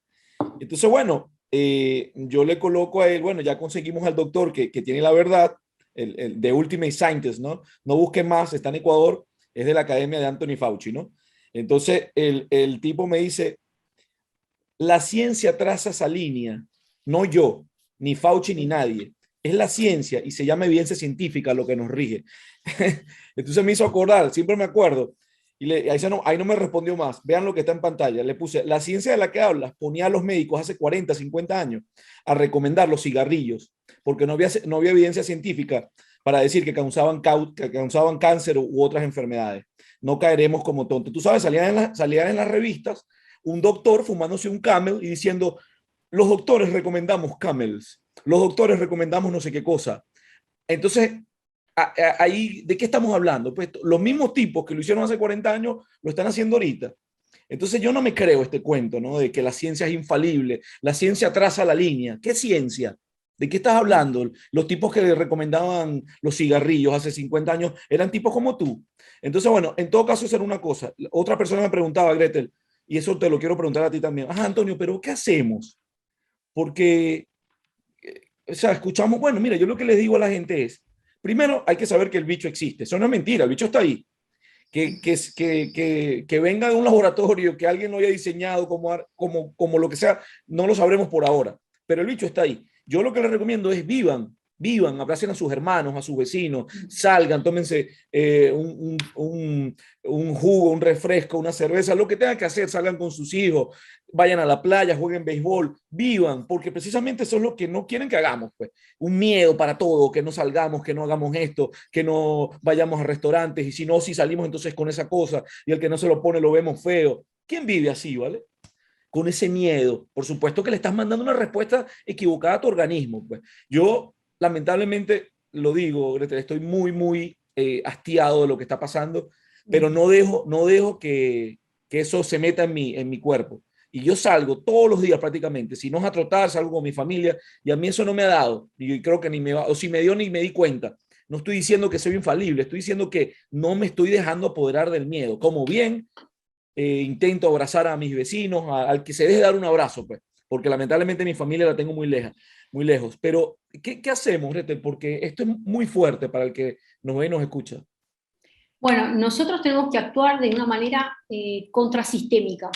Entonces, bueno, yo le coloco a él, bueno, ya conseguimos al doctor que tiene la verdad, el de Ultimate Scientist, ¿no? No busquen más, está en Ecuador, es de la academia de Anthony Fauci, ¿no? Entonces, el tipo me dice, la ciencia traza esa línea, no yo, ni Fauci, ni nadie. Es la ciencia y se llama evidencia científica lo que nos rige. Entonces me hizo acordar, siempre me acuerdo, y ahí no me respondió más. Vean lo que está en pantalla. Le puse, la ciencia de la que hablas ponía a los médicos hace 40, 50 años a recomendar los cigarrillos, porque no había evidencia científica para decir que causaban cáncer u otras enfermedades. No caeremos como tontos. Tú sabes, salían en las revistas un doctor fumándose un camel y diciendo, los doctores recomendamos camels, los doctores recomendamos no sé qué cosa. Entonces, ahí, ¿de qué estamos hablando? Pues los mismos tipos que lo hicieron hace 40 años lo están haciendo ahorita. Entonces yo no me creo este cuento, ¿no? De que la ciencia es infalible, la ciencia traza la línea. ¿Qué ciencia? ¿De qué estás hablando? Los tipos que le recomendaban los cigarrillos hace 50 años eran tipos como tú. Entonces, bueno, en todo caso, eso era una cosa. Otra persona me preguntaba, Gretel, y eso te lo quiero preguntar a ti también. Ajá, Antonio, pero ¿qué hacemos? Porque, o sea, escuchamos, bueno, mira, yo lo que les digo a la gente es, primero hay que saber que el bicho existe. Eso no es mentira, el bicho está ahí. Que venga de un laboratorio, que alguien lo haya diseñado como lo que sea, no lo sabremos por ahora, pero el bicho está ahí. Yo lo que les recomiendo es vivan, abracen a sus hermanos, a sus vecinos, salgan, tómense un jugo, un refresco, una cerveza, lo que tengan que hacer, salgan con sus hijos, vayan a la playa, jueguen béisbol, vivan, porque precisamente eso es lo que no quieren que hagamos, pues. Un miedo para todo, que no salgamos, que no hagamos esto, que no vayamos a restaurantes, y si no, si salimos entonces con esa cosa, y el que no se lo pone lo vemos feo. ¿Quién vive así, vale? con ese miedo, por supuesto que le estás mandando una respuesta equivocada a tu organismo. Pues. Yo, lamentablemente, lo digo, Gretel, estoy muy hastiado de lo que está pasando, pero no dejo que eso se meta en mi cuerpo. Y yo salgo todos los días prácticamente, si no es a trotar, salgo con mi familia, y a mí eso no me ha dado, y creo que ni me va, o si me dio ni me di cuenta. No estoy diciendo que soy infalible, estoy diciendo que no me estoy dejando apoderar del miedo. Como bien, intento abrazar a mis vecinos, al que se deje dar un abrazo, pues, porque lamentablemente mi familia la tengo muy lejos. Pero, ¿qué hacemos, Gretel? Porque esto es muy fuerte para el que nos ve y nos escucha. Bueno, nosotros tenemos que actuar de una manera contrasistémica.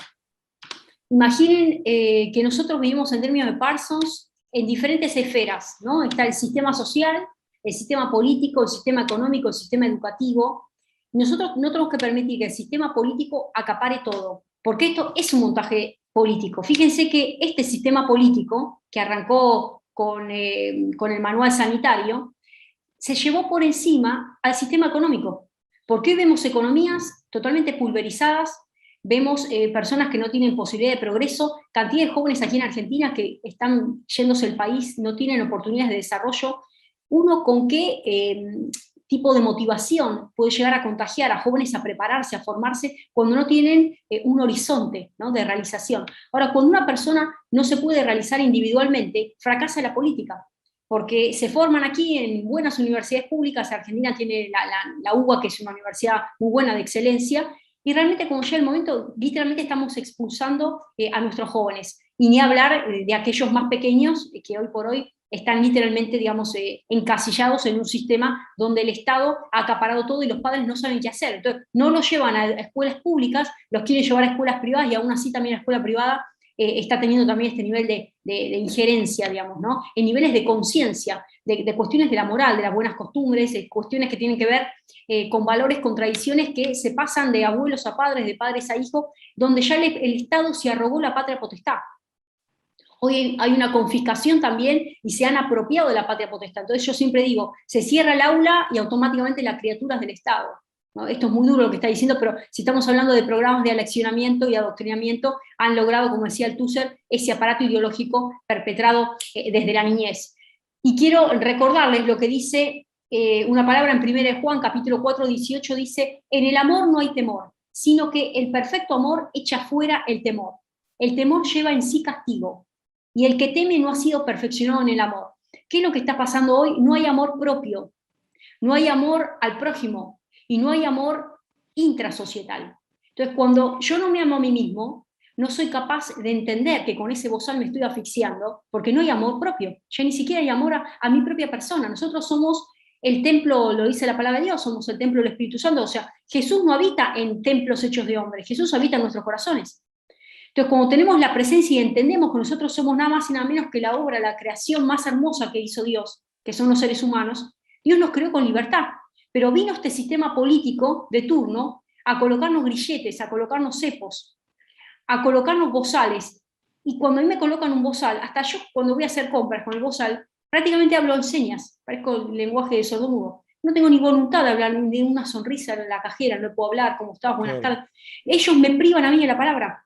Imaginen que nosotros vivimos en términos de Parsons en diferentes esferas, ¿no? Está el sistema social, el sistema político, el sistema económico, el sistema educativo. Nosotros no tenemos que permitir que el sistema político acapare todo, porque esto es un montaje político. Fíjense que este sistema político, que arrancó con el manual sanitario, se llevó por encima al sistema económico, porque hoy vemos economías totalmente pulverizadas, vemos personas que no tienen posibilidad de progreso, cantidad de jóvenes aquí en Argentina que están yéndose del país, no tienen oportunidades de desarrollo. Uno con qué tipo de motivación puede llegar a contagiar a jóvenes a prepararse, a formarse, cuando no tienen un horizonte, ¿no?, de realización. Ahora, cuando una persona no se puede realizar individualmente, fracasa la política, porque se forman aquí en buenas universidades públicas. Argentina tiene la UBA, que es una universidad muy buena de excelencia, y realmente cuando llega el momento, literalmente estamos expulsando a nuestros jóvenes, y ni hablar de aquellos más pequeños que hoy por hoy están literalmente, digamos, encasillados en un sistema donde el Estado ha acaparado todo y los padres no saben qué hacer. Entonces, no los llevan a escuelas públicas, los quieren llevar a escuelas privadas, y aún así también la escuela privada está teniendo también este nivel de injerencia, digamos, ¿no?, en niveles de conciencia, de cuestiones de la moral, de las buenas costumbres, cuestiones que tienen que ver con valores, con tradiciones que se pasan de abuelos a padres, de padres a hijos, donde ya el Estado se arrogó la patria potestad. Hoy hay una confiscación también y se han apropiado de la patria potestad. Entonces yo siempre digo, se cierra el aula y automáticamente las criaturas del Estado, ¿no? Esto es muy duro lo que está diciendo, pero si estamos hablando de programas de aleccionamiento y adoctrinamiento, han logrado, como decía Althusser, ese aparato ideológico perpetrado desde la niñez. Y quiero recordarles lo que dice una palabra en 1 Juan, capítulo 4, 18, dice: en el amor no hay temor, sino que el perfecto amor echa fuera el temor. El temor lleva en sí castigo, y el que teme no ha sido perfeccionado en el amor. ¿Qué es lo que está pasando hoy? No hay amor propio, no hay amor al prójimo, y no hay amor intrasocietal. Entonces, cuando yo no me amo a mí mismo, no soy capaz de entender que con ese bozal me estoy asfixiando, porque no hay amor propio. Ya ni siquiera hay amor a mi propia persona. Nosotros somos el templo, lo dice la palabra de Dios, somos el templo del Espíritu Santo. O sea, Jesús no habita en templos hechos de hombres, Jesús habita en nuestros corazones. Entonces, cuando tenemos la presencia y entendemos que nosotros somos nada más y nada menos que la obra, la creación más hermosa que hizo Dios, que son los seres humanos, Dios nos creó con libertad. Pero vino este sistema político de turno a colocarnos grilletes, a colocarnos cepos, a colocarnos bozales. Y cuando a mí me colocan un bozal, hasta yo cuando voy a hacer compras con el bozal, prácticamente hablo en señas, parezco el lenguaje de sordomudo. No tengo ni voluntad de hablar, ni de una sonrisa en la cajera, no puedo hablar, ¿cómo estás? Buenas tardes. Ellos me privan a mí de la palabra,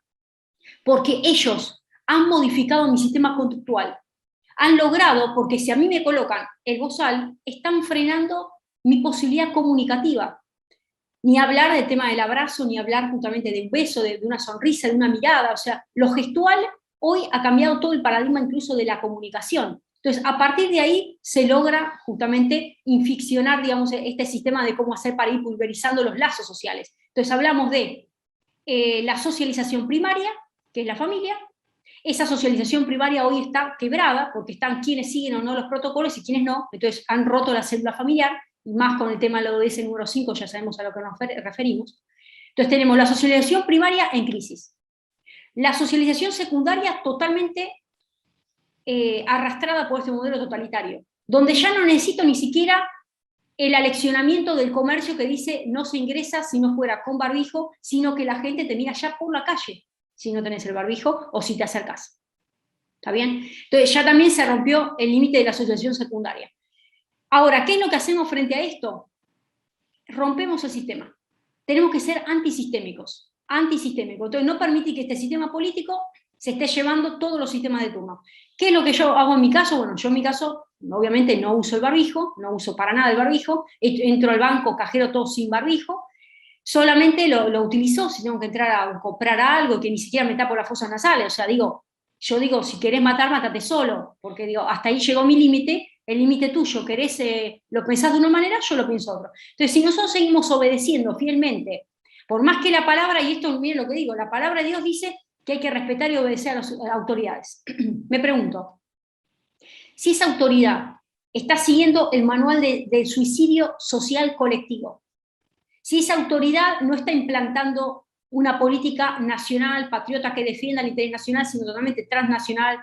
porque ellos han modificado mi sistema conductual. Han logrado, porque si a mí me colocan el bozal, están frenando mi posibilidad comunicativa. Ni hablar del tema del abrazo, ni hablar justamente de un beso, de una sonrisa, de una mirada. O sea, lo gestual hoy ha cambiado todo el paradigma incluso de la comunicación. Entonces, a partir de ahí se logra justamente inficcionar, digamos, este sistema de cómo hacer para ir pulverizando los lazos sociales. Entonces, hablamos de la socialización primaria, que es la familia. Esa socialización primaria hoy está quebrada, porque están quienes siguen o no los protocolos y quienes no. Entonces, han roto la célula familiar, y más con el tema de la ODS número 5, ya sabemos a lo que nos referimos. Entonces tenemos la socialización primaria en crisis. La socialización secundaria totalmente arrastrada por este modelo totalitario, donde ya no necesito ni siquiera el aleccionamiento del comercio que dice no se ingresa si no fuera con barbijo, sino que la gente te mira ya por la calle si no tenés el barbijo o si te acercás. ¿Está bien? Entonces ya también se rompió el límite de la socialización secundaria. Ahora, ¿qué es lo que hacemos frente a esto? Rompemos el sistema. Tenemos que ser antisistémicos. Entonces, no permitir que este sistema político se esté llevando todos los sistemas de turno. ¿Qué es lo que yo hago en mi caso? Bueno, yo en mi caso, obviamente no uso el barbijo, no uso para nada el barbijo, entro al banco, cajero todo sin barbijo, solamente lo utilizo si tengo que entrar a comprar algo, que ni siquiera me tapo las fosas nasales, o sea, yo digo, si querés matar, mátate solo, porque digo, hasta ahí llegó mi límite, el límite tuyo, lo pensás de una manera, yo lo pienso de otra. Entonces, si nosotros seguimos obedeciendo fielmente, por más que la palabra, y esto miren lo que digo, la palabra de Dios dice que hay que respetar y obedecer a las autoridades. Me pregunto, si esa autoridad está siguiendo el manual del suicidio social colectivo, si esa autoridad no está implantando una política nacional, patriota, que defienda el interés nacional, sino totalmente transnacional,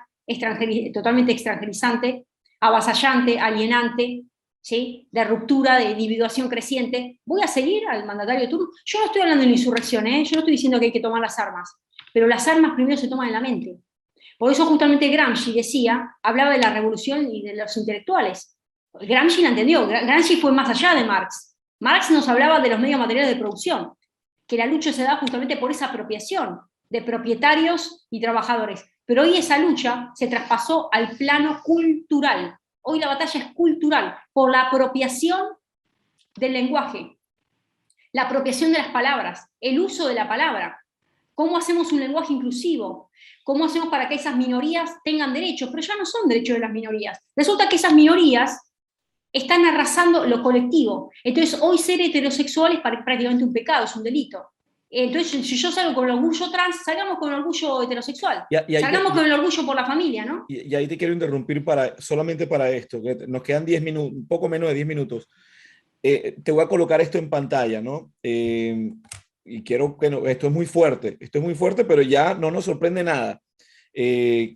totalmente extranjerizante, avasallante, alienante, ¿sí? De ruptura, de individuación creciente, ¿voy a seguir al mandatario de turno? Yo no estoy hablando de una insurrección, yo no estoy diciendo que hay que tomar las armas, pero las armas primero se toman en la mente. Por eso justamente Gramsci hablaba de la revolución y de los intelectuales. Gramsci la entendió, Gramsci fue más allá de Marx. Marx nos hablaba de los medios materiales de producción, que la lucha se da justamente por esa apropiación de propietarios y trabajadores. Pero hoy esa lucha se traspasó al plano cultural. Hoy la batalla es cultural, por la apropiación del lenguaje, la apropiación de las palabras, el uso de la palabra. ¿Cómo hacemos un lenguaje inclusivo? ¿Cómo hacemos para que esas minorías tengan derechos? Pero ya no son derechos de las minorías. Resulta que esas minorías están arrasando lo colectivo. Entonces, hoy ser heterosexual es prácticamente un pecado, es un delito. Entonces, si yo salgo con el orgullo trans, salgamos con el orgullo heterosexual. Salgamos con el orgullo por la familia, ¿no? Y ahí te quiero interrumpir solamente para esto, que nos quedan 10 minutos, un poco menos de 10 minutos. Te voy a colocar esto en pantalla, ¿no? Y quiero que esto es muy fuerte, pero ya no nos sorprende nada.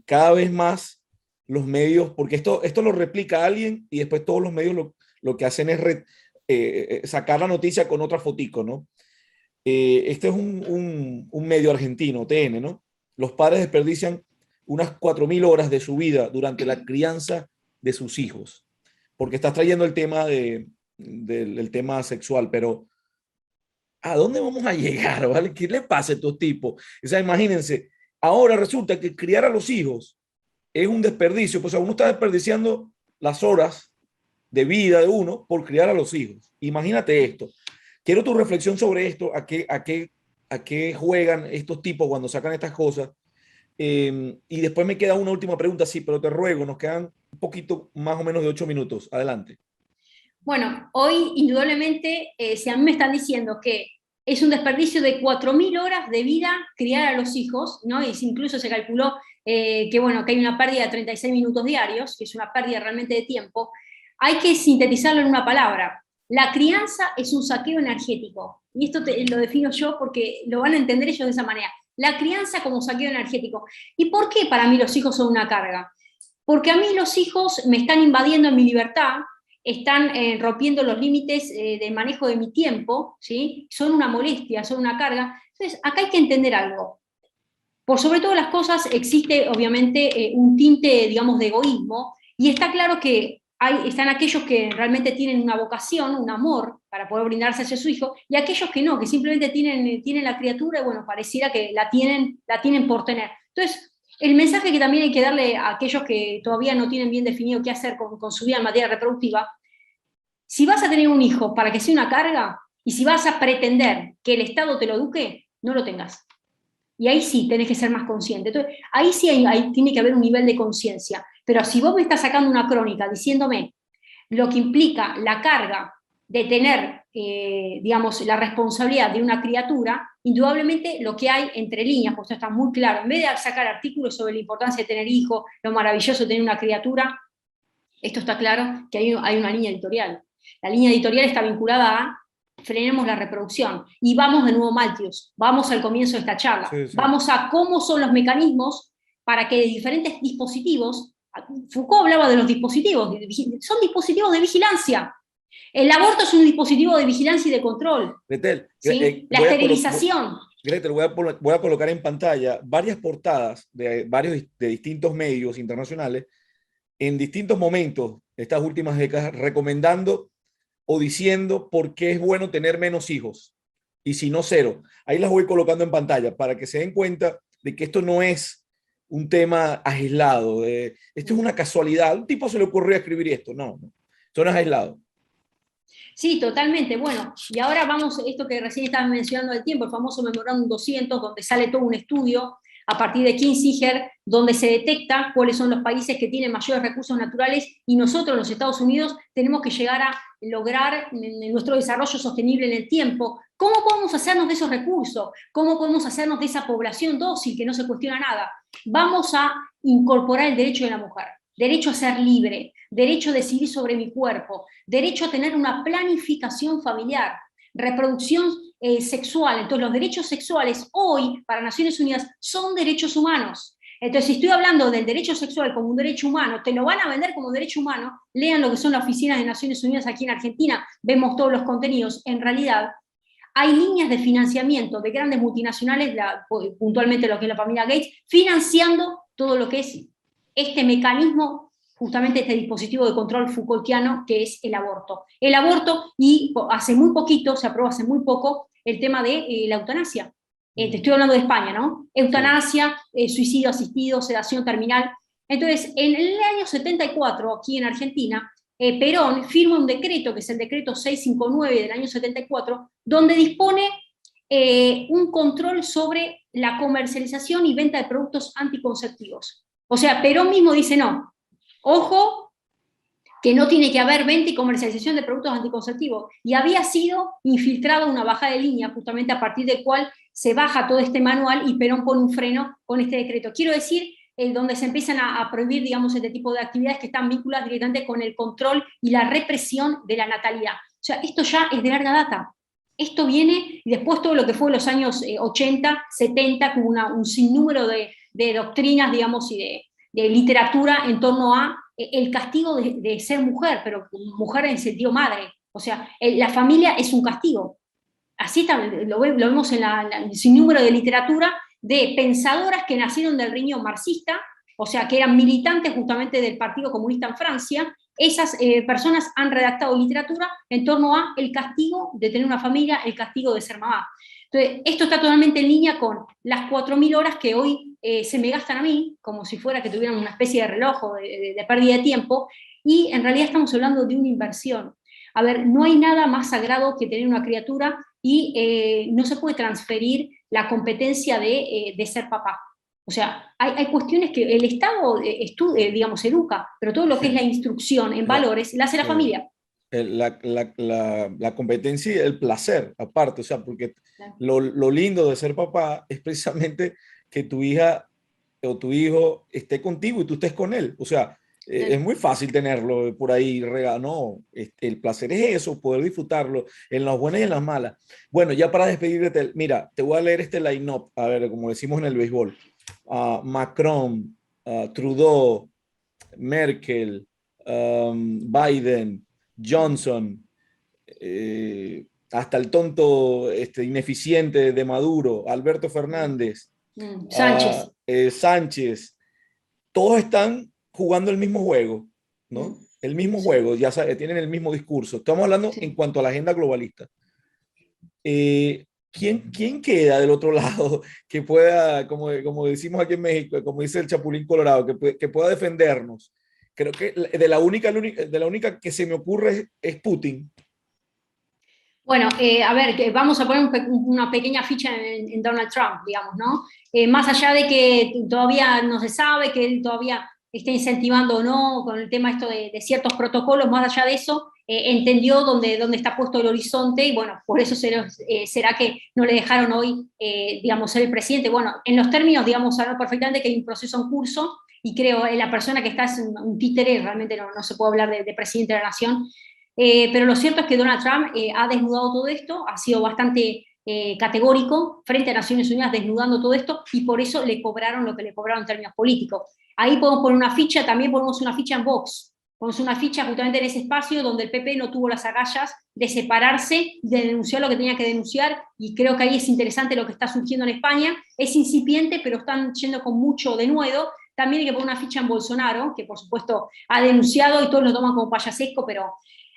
Cada vez más los medios, porque esto lo replica alguien y después todos los medios lo que hacen es sacar la noticia con otra fotico, ¿no? Este es un medio argentino, TN, ¿no? Los padres desperdician unas 4.000 horas de su vida durante la crianza de sus hijos, porque estás trayendo el tema del tema sexual, pero ¿a dónde vamos a llegar? ¿Vale? ¿Qué le pasa a estos tipos? O sea, imagínense, ahora resulta que criar a los hijos es un desperdicio, pues uno está desperdiciando las horas de vida de uno por criar a los hijos. Imagínate esto. Quiero tu reflexión sobre esto, a qué juegan estos tipos cuando sacan estas cosas. Y después me queda una última pregunta, sí, pero te ruego, nos quedan un poquito más o menos de 8 minutos. Adelante. Bueno, hoy indudablemente, si a mí me están diciendo que es un desperdicio de 4.000 horas de vida criar a los hijos, ¿no? Y incluso se calculó que, bueno, que hay una pérdida de 36 minutos diarios, que es una pérdida realmente de tiempo, hay que sintetizarlo en una palabra. La crianza es un saqueo energético. Y esto lo defino yo porque lo van a entender ellos de esa manera. La crianza como saqueo energético. ¿Y por qué para mí los hijos son una carga? Porque a mí los hijos me están invadiendo en mi libertad, están rompiendo los límites de manejo de mi tiempo, ¿sí? Son una molestia, son una carga. Entonces, acá hay que entender algo. Por sobre todas las cosas existe, obviamente, un tinte, digamos, de egoísmo, y está claro que están aquellos que realmente tienen una vocación, un amor para poder brindarse hacia su hijo, y aquellos que no, que simplemente tienen la criatura y, bueno, pareciera que la tienen por tener. Entonces, el mensaje que también hay que darle a aquellos que todavía no tienen bien definido qué hacer con su vida en materia reproductiva, si vas a tener un hijo para que sea una carga, y si vas a pretender que el Estado te lo eduque, no lo tengas. Y ahí sí tenés que ser más consciente. Entonces, ahí sí ahí tiene que haber un nivel de conciencia. Pero si vos me estás sacando una crónica diciéndome lo que implica la carga de tener, digamos, la responsabilidad de una criatura, indudablemente lo que hay entre líneas, pues esto está muy claro, en vez de sacar artículos sobre la importancia de tener hijos, lo maravilloso de tener una criatura, esto está claro que hay una línea editorial. La línea editorial está vinculada a frenemos la reproducción. Y vamos de nuevo, Maltius, vamos al comienzo de esta charla. Sí, sí. Vamos a cómo son los mecanismos para que diferentes dispositivos, Foucault hablaba de los dispositivos, son dispositivos de vigilancia. El aborto es un dispositivo de vigilancia y de control. Gretel, ¿sí? La esterilización. Gretel, voy a colocar en pantalla varias portadas de distintos medios internacionales en distintos momentos, estas últimas décadas, recomendando o diciendo por qué es bueno tener menos hijos y si no cero. Ahí las voy colocando en pantalla para que se den cuenta de que esto no es un tema aislado. Esto es una casualidad. Un tipo se le ocurrió escribir esto. No, no. Esto no es aislado. Sí, totalmente. Bueno, y ahora vamos, esto que recién estabas mencionando del tiempo, el famoso Memorándum 200, donde sale todo un estudio a partir de Kissinger, donde se detecta cuáles son los países que tienen mayores recursos naturales y nosotros, los Estados Unidos, tenemos que llegar a lograr nuestro desarrollo sostenible en el tiempo. ¿Cómo podemos hacernos de esos recursos? ¿Cómo podemos hacernos de esa población dócil que no se cuestiona nada? Vamos a incorporar el derecho de la mujer, derecho a ser libre, derecho a decidir sobre mi cuerpo, derecho a tener una planificación familiar, reproducción sexual. Entonces, los derechos sexuales hoy, para Naciones Unidas, son derechos humanos. Entonces, si estoy hablando del derecho sexual como un derecho humano, te lo van a vender como derecho humano, lean lo que son las oficinas de Naciones Unidas aquí en Argentina, vemos todos los contenidos. En realidad, hay líneas de financiamiento de grandes multinacionales, puntualmente lo que es la familia Gates, financiando todo lo que es este mecanismo, justamente este dispositivo de control Foucaultiano que es el aborto. El aborto, y hace muy poquito, se aprobó hace muy poco, el tema de la eutanasia. Te estoy hablando de España, ¿no? Eutanasia, suicidio asistido, sedación terminal. Entonces, en el año 74, aquí en Argentina, Perón firma un decreto, que es el decreto 659 del año 74, donde dispone un control sobre la comercialización y venta de productos anticonceptivos. O sea, Perón mismo dice, no, ojo, que no tiene que haber venta y comercialización de productos anticonceptivos. Y había sido infiltrada una bajada de línea, justamente a partir del cual se baja todo este manual y Perón pone un freno con este decreto. Quiero decir, donde se empiezan a prohibir, digamos, este tipo de actividades que están vinculadas directamente con el control y la represión de la natalidad. O sea, esto ya es de larga data. Esto viene, y después todo lo que fue en los años 80, 70, con un sinnúmero de doctrinas, digamos, y de literatura en torno a el castigo de ser mujer, pero mujer en sentido madre. O sea, la familia es un castigo. Así lo vemos en el sinnúmero de literatura de pensadoras que nacieron del riñón marxista, o sea, que eran militantes justamente del Partido Comunista en Francia. Esas personas han redactado literatura en torno a el castigo de tener una familia, el castigo de ser mamá. Entonces, esto está totalmente en línea con las 4.000 horas que hoy se me gastan a mí, como si fuera que tuvieran una especie de reloj o de pérdida de tiempo, y en realidad estamos hablando de una inversión. A ver, no hay nada más sagrado que tener una criatura y no se puede transferir la competencia de ser papá. O sea, hay cuestiones que el Estado digamos, educa, pero todo lo que es la instrucción en valores la hace la familia. La competencia y el placer, aparte, o sea, porque lo lindo de ser papá es precisamente que tu hija o tu hijo esté contigo y tú estés con él. O sea, es muy fácil tenerlo por ahí regado. No, el placer es eso, poder disfrutarlo en las buenas y en las malas. Bueno, ya para despedirte, mira, te voy a leer este line-up, a ver, como decimos en el béisbol. Macron, Trudeau, Merkel, Biden, Johnson, hasta el tonto ineficiente de Maduro, Alberto Fernández, Sánchez. Sánchez, todos están jugando el mismo juego, ¿no? El mismo juego, ya sabes, tienen el mismo discurso. Estamos hablando en cuanto a la agenda globalista. ¿Quién queda del otro lado que pueda, como decimos aquí en México, como dice el Chapulín Colorado, que pueda defendernos? Creo que de la única que se me ocurre es Putin. Bueno, a ver, vamos a poner una pequeña ficha en Donald Trump, digamos, ¿no? Más allá de que todavía no se sabe, que él todavía está incentivando o no con el tema esto de ciertos protocolos, más allá de eso, entendió dónde está puesto el horizonte y bueno, por eso será que no le dejaron hoy, digamos, ser el presidente. Bueno, en los términos, digamos, sabemos perfectamente que hay un proceso en curso y creo la persona que está es un títere, realmente no se puede hablar de presidente de la nación. Pero lo cierto es que Donald Trump ha desnudado todo esto, ha sido bastante categórico frente a Naciones Unidas desnudando todo esto y por eso le cobraron lo que le cobraron en términos políticos. Ahí podemos poner una ficha, también ponemos una ficha en Vox, ponemos una ficha justamente en ese espacio donde el PP no tuvo las agallas de separarse, de denunciar lo que tenía que denunciar y creo que ahí es interesante lo que está surgiendo en España, es incipiente pero están yendo con mucho denuedo. También hay que poner una ficha en Bolsonaro, que por supuesto ha denunciado y todos lo toman como payasesco, pero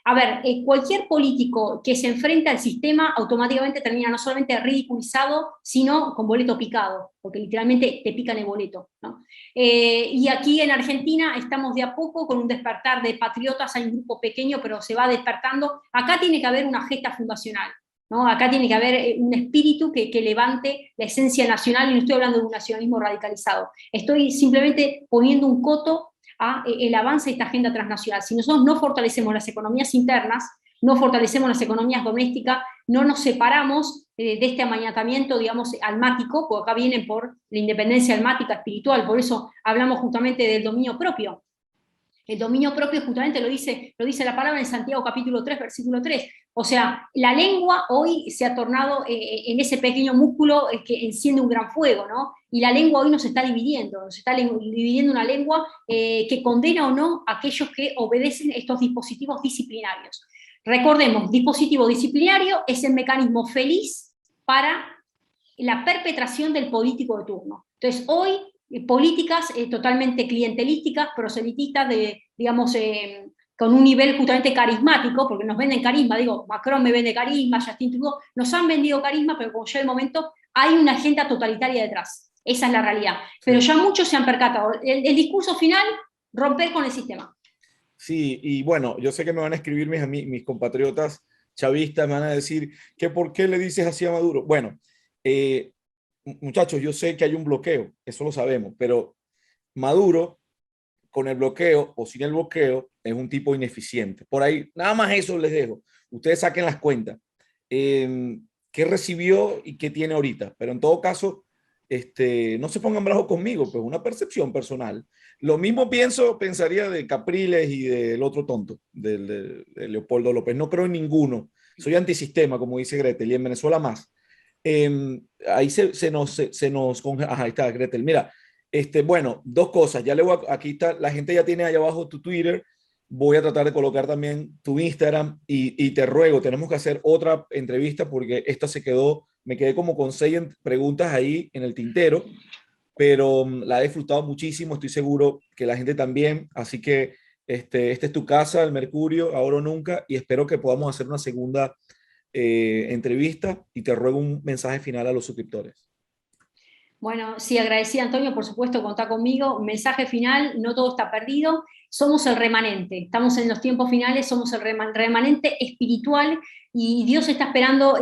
A ver, cualquier político que se enfrenta al sistema automáticamente termina no solamente ridiculizado, sino con boleto picado, porque literalmente te pican el boleto, ¿no? Y aquí en Argentina estamos de a poco con un despertar de patriotas, hay un grupo pequeño, pero se va despertando. Acá tiene que haber una gesta fundacional, ¿no? Acá tiene que haber un espíritu que levante la esencia nacional, y no estoy hablando de un nacionalismo radicalizado. Estoy simplemente poniendo un coto a el avance de esta agenda transnacional. Si nosotros no fortalecemos las economías internas, no fortalecemos las economías domésticas, no nos separamos de este amañatamiento, digamos, almático, porque acá vienen por la independencia almática espiritual, por eso hablamos justamente del dominio propio. El dominio propio justamente lo dice la palabra en Santiago capítulo 3, versículo 3. O sea, la lengua hoy se ha tornado en ese pequeño músculo que enciende un gran fuego, ¿no? Y la lengua hoy nos está dividiendo una lengua que condena o no a aquellos que obedecen estos dispositivos disciplinarios. Recordemos, dispositivo disciplinario es el mecanismo feliz para la perpetración del político de turno. Entonces, hoy políticas totalmente clientelísticas, proselitistas, digamos, con un nivel justamente carismático, porque nos venden carisma, digo, Macron me vende carisma, Justin Trudeau, nos han vendido carisma, pero como ya el momento, hay una agenda totalitaria detrás. Esa es la realidad. Pero ya muchos se han percatado. El discurso final, romper con el sistema. Sí, y bueno, yo sé que me van a escribir mis compatriotas chavistas, me van a decir que por qué le dices así a Maduro. Bueno, muchachos, yo sé que hay un bloqueo, eso lo sabemos, pero Maduro, con el bloqueo o sin el bloqueo, es un tipo ineficiente. Por ahí, nada más eso les dejo. Ustedes saquen las cuentas. ¿Qué recibió y qué tiene ahorita? Pero en todo caso, no se pongan bravos conmigo, pues una percepción personal. Lo mismo pensaría de Capriles y del otro tonto, de Leopoldo López. No creo en ninguno. Soy antisistema, como dice Gretel, y en Venezuela más. Ahí ahí está Gretel. Mira, bueno, dos cosas. Aquí está, la gente ya tiene allá abajo tu Twitter. Voy a tratar de colocar también tu Instagram y te ruego, tenemos que hacer otra entrevista porque esta me quedé como con 6 preguntas ahí en el tintero, pero la he disfrutado muchísimo, estoy seguro que la gente también, así que esta es tu casa, el Mercurio, ahora o nunca, y espero que podamos hacer una segunda entrevista y te ruego un mensaje final a los suscriptores. Bueno, sí, agradecida Antonio, por supuesto, contar conmigo. Mensaje final, no todo está perdido, somos el remanente, estamos en los tiempos finales, somos el remanente espiritual y Dios está esperando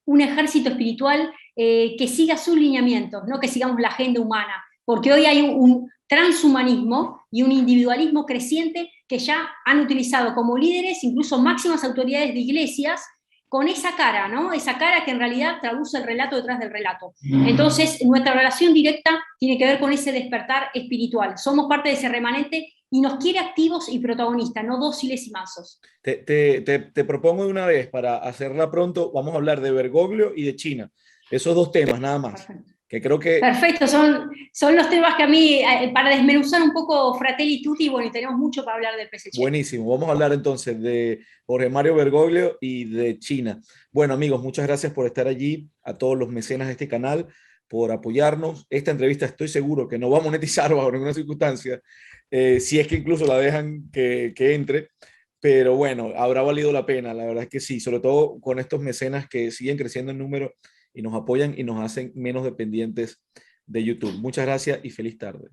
un ejército espiritual que siga sus lineamientos, no que sigamos la agenda humana, porque hoy hay un transhumanismo y un individualismo creciente que ya han utilizado como líderes, incluso máximas autoridades de iglesias, con esa cara, ¿no? Esa cara que en realidad traduce el relato detrás del relato. Entonces, nuestra relación directa tiene que ver con ese despertar espiritual. Somos parte de ese remanente y nos quiere activos y protagonistas, no dóciles y mansos. Te propongo de una vez, para hacerla pronto, vamos a hablar de Bergoglio y de China. Esos 2 temas nada más. Perfecto. Que creo que... Perfecto, son los temas que a mí, para desmenuzar un poco Fratelli Tutti, bueno, y tenemos mucho para hablar del PSC. Buenísimo. Vamos a hablar entonces de Jorge Mario Bergoglio y de China. Bueno, amigos, muchas gracias por estar allí, a todos los mecenas de este canal, por apoyarnos. Esta entrevista estoy seguro que no va a monetizar bajo ninguna circunstancia, si es que incluso la dejan que entre. Pero bueno, habrá valido la pena, la verdad es que sí, sobre todo con estos mecenas que siguen creciendo en número y nos apoyan y nos hacen menos dependientes de YouTube. Muchas gracias y feliz tarde.